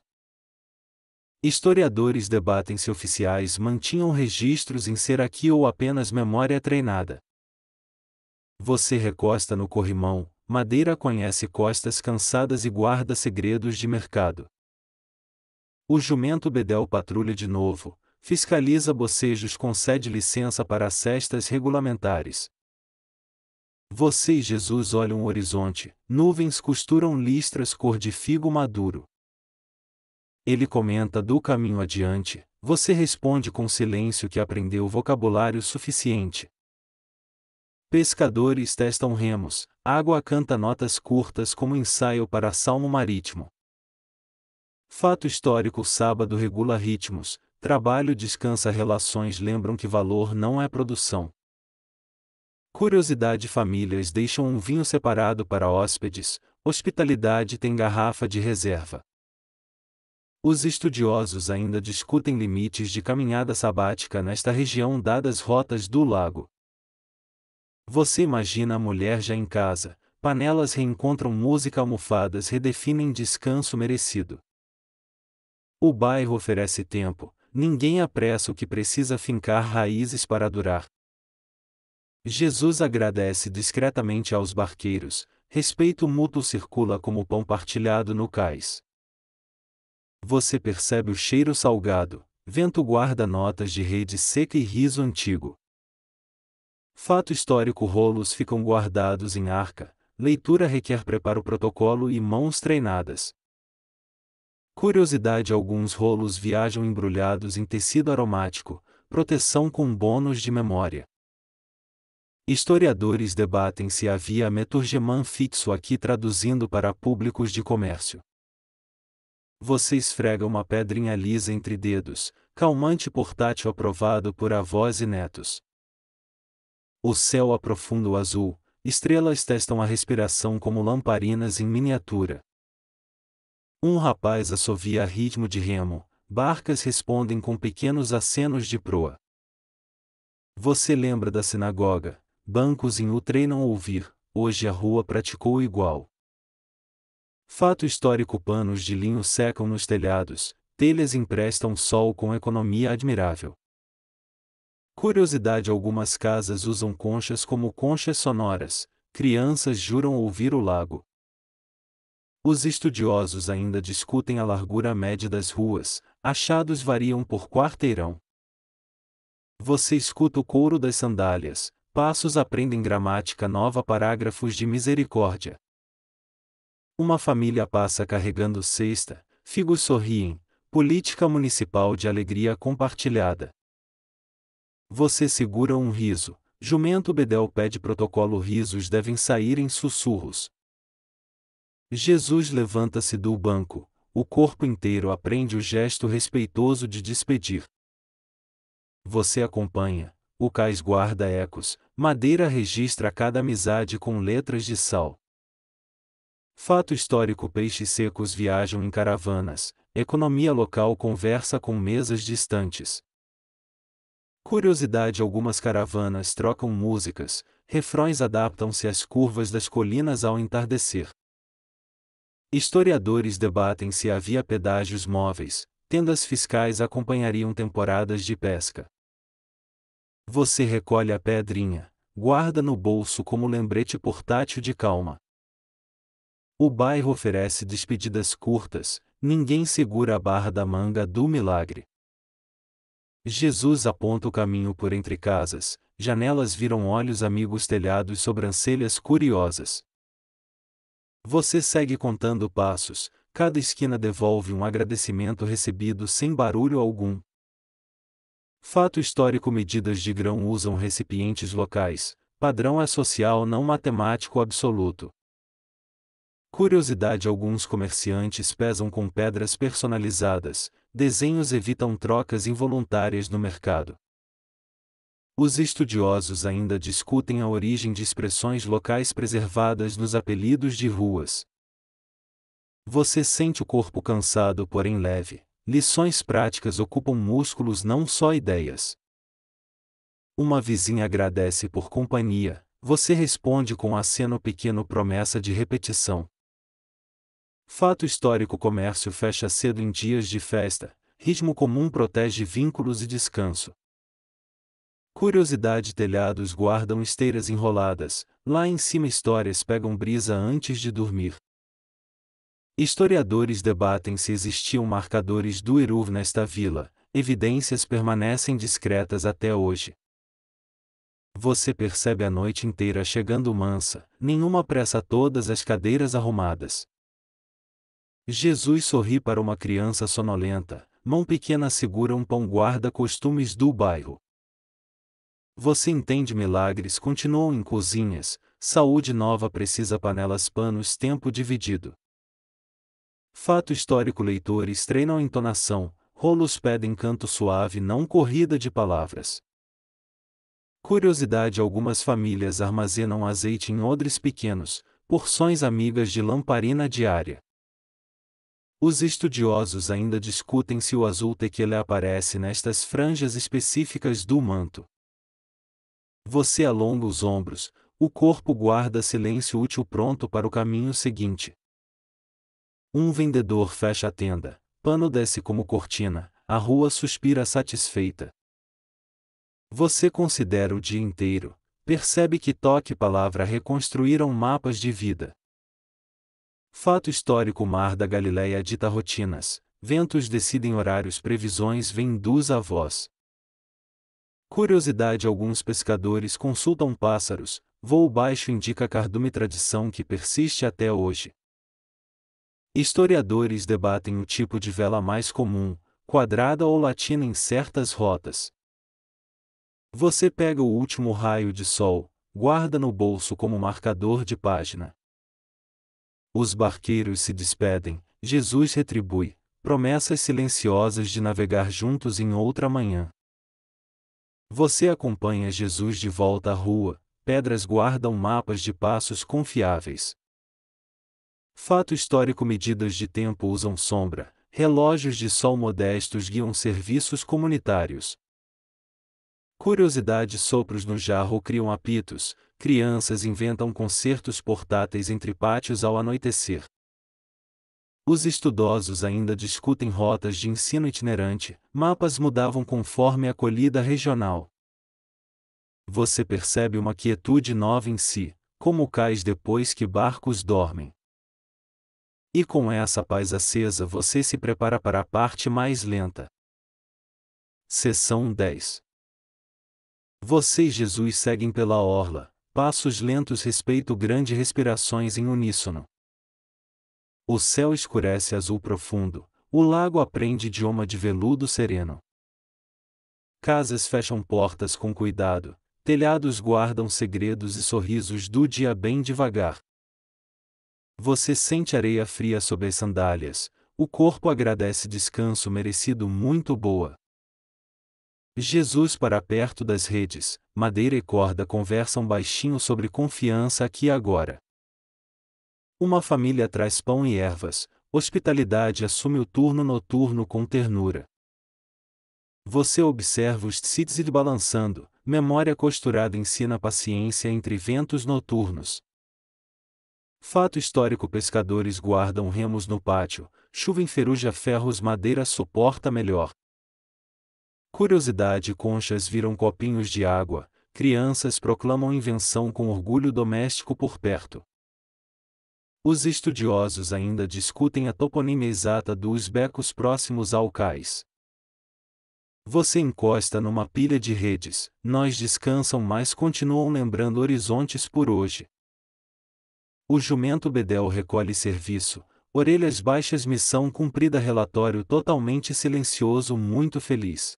Historiadores debatem se oficiais mantinham registros em Seraque ou apenas memória treinada. Você recosta no corrimão, madeira conhece costas cansadas e guarda segredos de mercado. O jumento Bedel patrulha de novo, fiscaliza bocejos, concede licença para cestas regulamentares. Você e Jesus olham o horizonte, nuvens costuram listras cor de figo maduro. Ele comenta do caminho adiante, você responde com silêncio que aprendeu vocabulário suficiente. Pescadores testam remos, água canta notas curtas como ensaio para salmo marítimo. Fato histórico: sábado regula ritmos, trabalho descansa, relações lembram que valor não é produção. Curiosidade: famílias deixam um vinho separado para hóspedes, hospitalidade tem garrafa de reserva. Os estudiosos ainda discutem limites de caminhada sabática nesta região dadas rotas do lago. Você imagina a mulher já em casa, panelas reencontram música, almofadas redefinem descanso merecido. O bairro oferece tempo, ninguém apressa o que precisa fincar raízes para durar. Jesus agradece discretamente aos barqueiros, respeito mútuo circula como pão partilhado no cais. Você percebe o cheiro salgado, vento guarda notas de rede seca e riso antigo. Fato histórico: rolos ficam guardados em arca, leitura requer preparo, protocolo e mãos treinadas. Curiosidade: alguns rolos viajam embrulhados em tecido aromático, proteção com bônus de memória. Historiadores debatem se havia meturgemã fixo aqui traduzindo para públicos de comércio. Você esfrega uma pedrinha lisa entre dedos, calmante portátil aprovado por avós e netos. O céu aprofunda o azul, estrelas testam a respiração como lamparinas em miniatura. Um rapaz assovia a ritmo de remo, barcas respondem com pequenos acenos de proa. Você lembra da sinagoga? Bancos em U treinam ouvir, hoje a rua praticou igual. Fato histórico: panos de linho secam nos telhados, telhas emprestam sol com economia admirável. Curiosidade: algumas casas usam conchas como conchas sonoras, crianças juram ouvir o lago. Os estudiosos ainda discutem a largura média das ruas, achados variam por quarteirão. Você escuta o couro das sandálias, passos aprendem gramática nova, parágrafos de misericórdia. Uma família passa carregando cesta, figos sorriem, política municipal de alegria compartilhada. Você segura um riso, jumento bedel pede protocolo, risos devem sair em sussurros. Jesus levanta-se do banco, o corpo inteiro aprende o gesto respeitoso de despedir. Você acompanha, o cais guarda ecos, madeira registra cada amizade com letras de sal. Fato histórico: peixes secos viajam em caravanas, economia local conversa com mesas distantes. Curiosidade: algumas caravanas trocam músicas, refrões adaptam-se às curvas das colinas ao entardecer. Historiadores debatem se havia pedágios móveis, tendas fiscais acompanhariam temporadas de pesca. Você recolhe a pedrinha, guarda no bolso como lembrete portátil de calma. O bairro oferece despedidas curtas, ninguém segura a barra da manga do milagre. Jesus aponta o caminho por entre casas, janelas viram olhos amigos, telhados, sobrancelhas curiosas. Você segue contando passos, cada esquina devolve um agradecimento recebido sem barulho algum. Fato histórico: medidas de grão usam recipientes locais, padrão é social não matemático absoluto. Curiosidade: alguns comerciantes pesam com pedras personalizadas, desenhos evitam trocas involuntárias no mercado. Os estudiosos ainda discutem a origem de expressões locais preservadas nos apelidos de ruas. Você sente o corpo cansado, porém leve, lições práticas ocupam músculos, não só ideias. Uma vizinha agradece por companhia, você responde com aceno pequeno, promessa de repetição. Fato histórico: comércio fecha cedo em dias de festa, ritmo comum protege vínculos e descanso. Curiosidade: telhados guardam esteiras enroladas, lá em cima histórias pegam brisa antes de dormir. Historiadores debatem se existiam marcadores do Eruv nesta vila, evidências permanecem discretas até hoje. Você percebe a noite inteira chegando mansa, nenhuma pressa, todas as cadeiras arrumadas. Jesus sorri para uma criança sonolenta, mão pequena segura um pão, guarda costumes do bairro. Você entende milagres continuam em cozinhas, saúde nova precisa panelas, panos, tempo dividido. Fato histórico: leitores treinam entonação, rolos pedem canto suave, não corrida de palavras. Curiosidade: algumas famílias armazenam azeite em odres pequenos, porções amigas de lamparina diária. Os estudiosos ainda discutem se o azul tequila aparece nestas franjas específicas do manto. Você alonga os ombros, o corpo guarda silêncio útil, pronto para o caminho seguinte. Um vendedor fecha a tenda, pano desce como cortina, a rua suspira satisfeita. Você considera o dia inteiro, percebe que toque e palavra reconstruíram mapas de vida. Fato histórico: o mar da Galileia dita rotinas, ventos decidem horários, previsões vêm dos avós. Curiosidade: alguns pescadores consultam pássaros, voo baixo indica cardume, tradição que persiste até hoje. Historiadores debatem o tipo de vela mais comum, quadrada ou latina em certas rotas. Você pega o último raio de sol, guarda no bolso como marcador de página. Os barqueiros se despedem, Jesus retribui, promessas silenciosas de navegar juntos em outra manhã. Você acompanha Jesus de volta à rua, pedras guardam mapas de passos confiáveis. Fato histórico: medidas de tempo usam sombra, relógios de sol modestos guiam serviços comunitários. Curiosidade: sopros no jarro criam apitos, crianças inventam concertos portáteis entre pátios ao anoitecer. Os estudosos ainda discutem rotas de ensino itinerante, mapas mudavam conforme a acolhida regional. Você percebe uma quietude nova em si, como cais depois que barcos dormem. E com essa paz acesa você se prepara para a parte mais lenta. Seção 10. Você e Jesus seguem pela orla, passos lentos, respeito grande, respirações em uníssono. O céu escurece azul profundo, o lago aprende idioma de veludo sereno. Casas fecham portas com cuidado, telhados guardam segredos e sorrisos do dia bem devagar. Você sente areia fria sob as sandálias, o corpo agradece descanso merecido, muito boa. Jesus para perto das redes, madeira e corda conversam baixinho sobre confiança aqui e agora. Uma família traz pão e ervas, hospitalidade assume o turno noturno com ternura. Você observa os tzitzit balançando, memória costurada ensina paciência entre ventos noturnos. Fato histórico: pescadores guardam remos no pátio, chuva enferruja ferros, madeira suporta melhor. Curiosidade: conchas viram copinhos de água, crianças proclamam invenção com orgulho doméstico por perto. Os estudiosos ainda discutem a toponímia exata dos becos próximos ao cais. Você encosta numa pilha de redes, nós descansam mas continuam lembrando horizontes por hoje. O jumento bedel recolhe serviço, orelhas baixas, missão cumprida, relatório totalmente silencioso, muito feliz.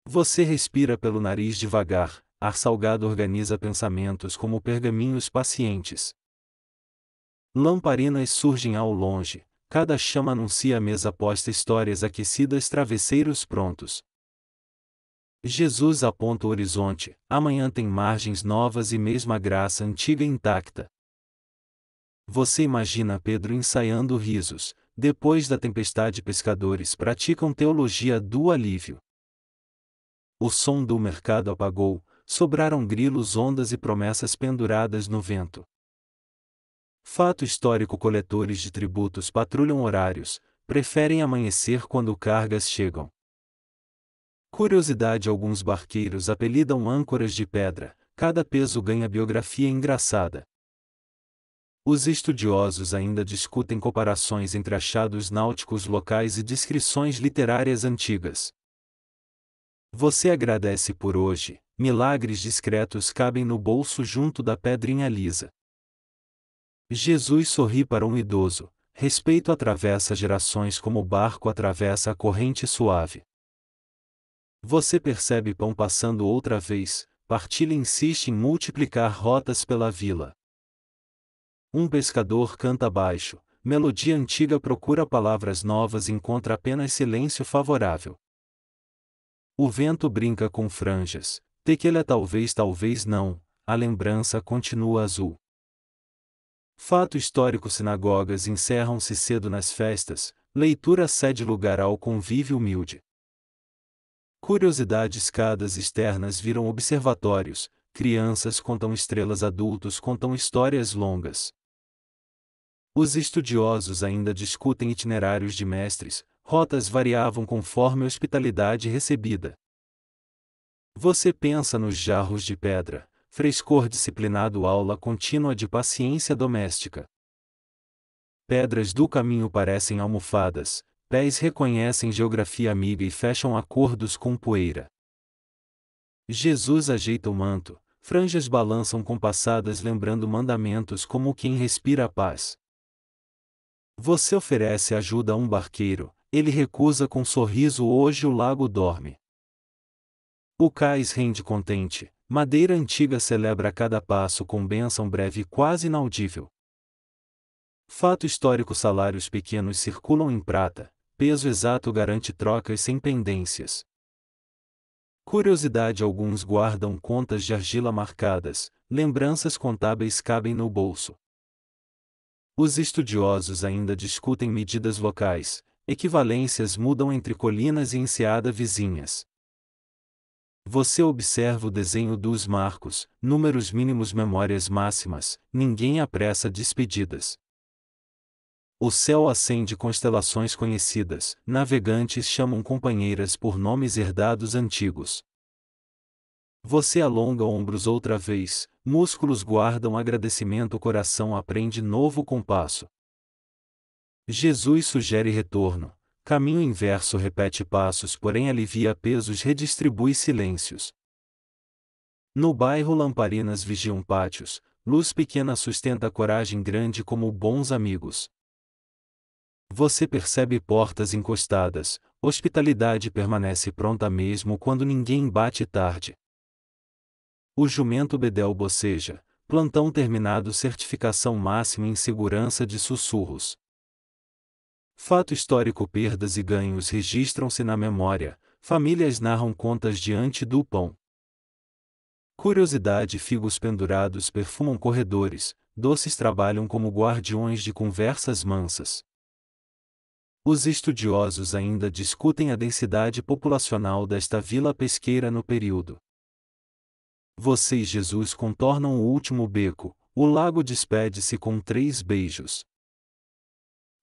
Você respira pelo nariz devagar, ar salgado organiza pensamentos como pergaminhos pacientes. Lamparinas surgem ao longe, cada chama anuncia a mesa posta, histórias aquecidas, travesseiros prontos. Jesus aponta o horizonte, amanhã tem margens novas e mesmo a graça antiga intacta. Você imagina Pedro ensaiando risos, depois da tempestade pescadores praticam teologia do alívio. O som do mercado apagou, sobraram grilos, ondas e promessas penduradas no vento. Fato histórico: coletores de tributos patrulham horários, preferem amanhecer quando cargas chegam. Curiosidade: alguns barqueiros apelidam âncoras de pedra, cada peso ganha biografia engraçada. Os estudiosos ainda discutem comparações entre achados náuticos locais e descrições literárias antigas. Você agradece por hoje, milagres discretos cabem no bolso junto da pedrinha lisa. Jesus sorri para um idoso, respeito atravessa gerações como o barco atravessa a corrente suave. Você percebe pão passando outra vez, partilha insiste em multiplicar rotas pela vila. Um pescador canta baixo, melodia antiga procura palavras novas, encontra apenas silêncio favorável. O vento brinca com franjas, tequila talvez, talvez não, a lembrança continua azul. Fato histórico: sinagogas encerram-se cedo nas festas, leitura cede lugar ao convívio humilde. Curiosidade: escadas externas viram observatórios, crianças contam estrelas, adultos contam histórias longas. Os estudiosos ainda discutem itinerários de mestres, rotas variavam conforme a hospitalidade recebida. Você pensa nos jarros de pedra, frescor disciplinado, aula contínua de paciência doméstica. Pedras do caminho parecem almofadas, pés reconhecem geografia amiga e fecham acordos com poeira. Jesus ajeita o manto, franjas balançam compassadas lembrando mandamentos como quem respira a paz. Você oferece ajuda a um barqueiro, ele recusa com sorriso, hoje o lago dorme. O cais rende contente, madeira antiga celebra cada passo com bênção breve quase inaudível. Fato histórico: salários pequenos circulam em prata, peso exato garante trocas sem pendências. Curiosidade: alguns guardam contas de argila marcadas, lembranças contábeis cabem no bolso. Os estudiosos ainda discutem medidas locais, equivalências mudam entre colinas e enseada vizinhas. Você observa o desenho dos marcos, números mínimos, memórias máximas, ninguém apressa despedidas. O céu acende constelações conhecidas, navegantes chamam companheiras por nomes herdados antigos. Você alonga ombros outra vez, músculos guardam agradecimento, o coração aprende novo compasso. Jesus sugere retorno, caminho inverso repete passos, porém alivia pesos, redistribui silêncios. No bairro lamparinas vigiam pátios, luz pequena sustenta coragem grande como bons amigos. Você percebe portas encostadas, hospitalidade permanece pronta mesmo quando ninguém bate tarde. O jumento bedel boceja, plantão terminado, certificação máxima em segurança de sussurros. Fato histórico, perdas e ganhos registram-se na memória, famílias narram contas diante do pão. Curiosidade, figos pendurados perfumam corredores, doces trabalham como guardiões de conversas mansas. Os estudiosos ainda discutem a densidade populacional desta vila pesqueira no período. Você e Jesus contornam o último beco, o lago despede-se com 3 beijos.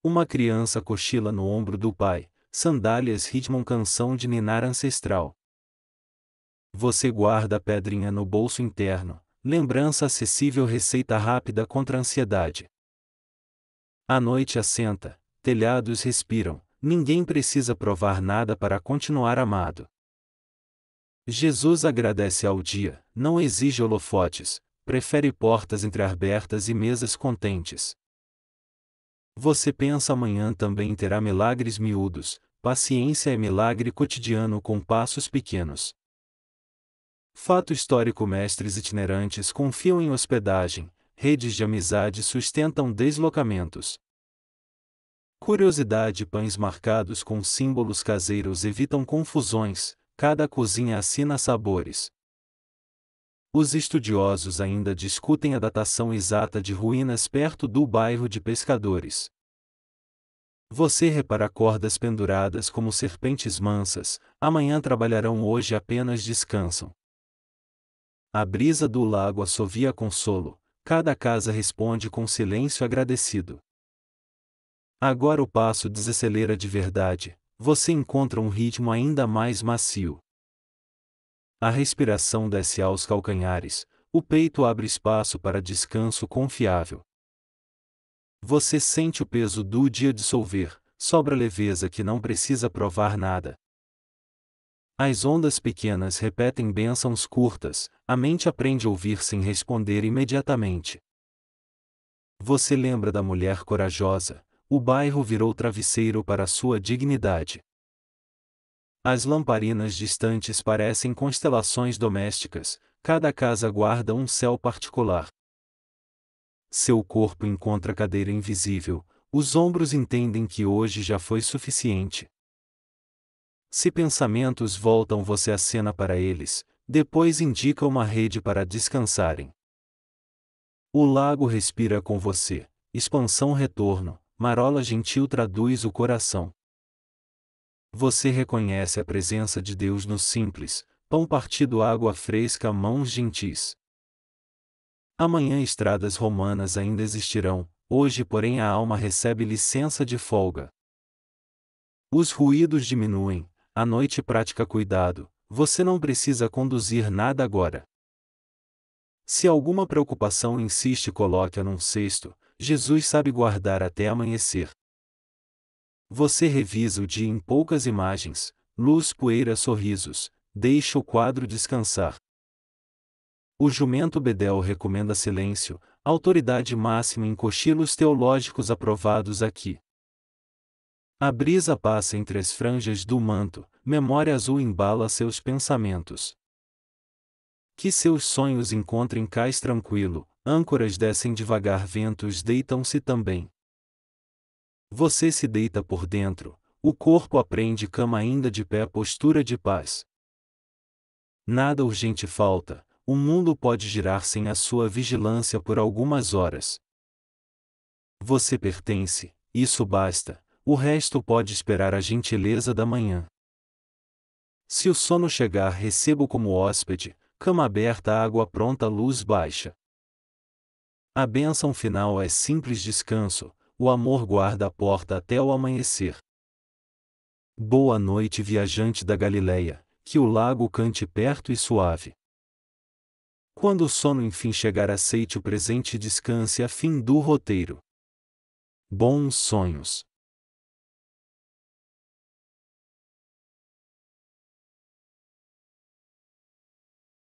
Uma criança cochila no ombro do pai, sandálias ritmam canção de ninar ancestral. Você guarda a pedrinha no bolso interno, lembrança acessível, receita rápida contra a ansiedade. A noite assenta, telhados respiram, ninguém precisa provar nada para continuar amado. Jesus agradece ao dia, não exige holofotes, prefere portas entreabertas e mesas contentes. Você pensa amanhã também terá milagres miúdos, paciência é milagre cotidiano com passos pequenos. Fato histórico, mestres itinerantes confiam em hospedagem, redes de amizade sustentam deslocamentos. Curiosidade, pães marcados com símbolos caseiros evitam confusões, cada cozinha assina sabores. Os estudiosos ainda discutem a datação exata de ruínas perto do bairro de pescadores. Você repara cordas penduradas como serpentes mansas, amanhã trabalharão, hoje apenas descansam. A brisa do lago assovia consolo, cada casa responde com silêncio agradecido. Agora o passo desacelera de verdade, você encontra um ritmo ainda mais macio. A respiração desce aos calcanhares, o peito abre espaço para descanso confiável. Você sente o peso do dia dissolver, sobra leveza que não precisa provar nada. As ondas pequenas repetem bênçãos curtas, a mente aprende a ouvir sem responder imediatamente. Você lembra da mulher corajosa, o bairro virou travesseiro para sua dignidade. As lamparinas distantes parecem constelações domésticas, cada casa guarda um céu particular. Seu corpo encontra cadeira invisível, os ombros entendem que hoje já foi suficiente. Se pensamentos voltam, você acena para eles, depois indica uma rede para descansarem. O lago respira com você, expansão, retorno, marola gentil traduz o coração. Você reconhece a presença de Deus no simples, pão partido, água fresca, mãos gentis. Amanhã estradas romanas ainda existirão, hoje porém a alma recebe licença de folga. Os ruídos diminuem, a noite pratica cuidado, você não precisa conduzir nada agora. Se alguma preocupação insiste, coloque-a num cesto, Jesus sabe guardar até amanhecer. Você revisa o dia em poucas imagens, luz, poeira, sorrisos, deixa o quadro descansar. O jumento bedel recomenda silêncio, autoridade máxima em cochilos teológicos aprovados aqui. A brisa passa entre as franjas do manto, memória azul embala seus pensamentos. Que seus sonhos encontrem cais tranquilo, âncoras descem devagar, ventos deitam-se também. Você se deita por dentro, o corpo aprende cama ainda de pé, postura de paz. Nada urgente falta, o mundo pode girar sem a sua vigilância por algumas horas. Você pertence, isso basta, o resto pode esperar a gentileza da manhã. Se o sono chegar, recebo como hóspede, cama aberta, água pronta, luz baixa. A bênção final é simples descanso, o amor guarda a porta até o amanhecer. Boa noite, viajante da Galileia, que o lago cante perto e suave. Quando o sono enfim chegar, aceite o presente e descanse a fim do roteiro. Bons sonhos.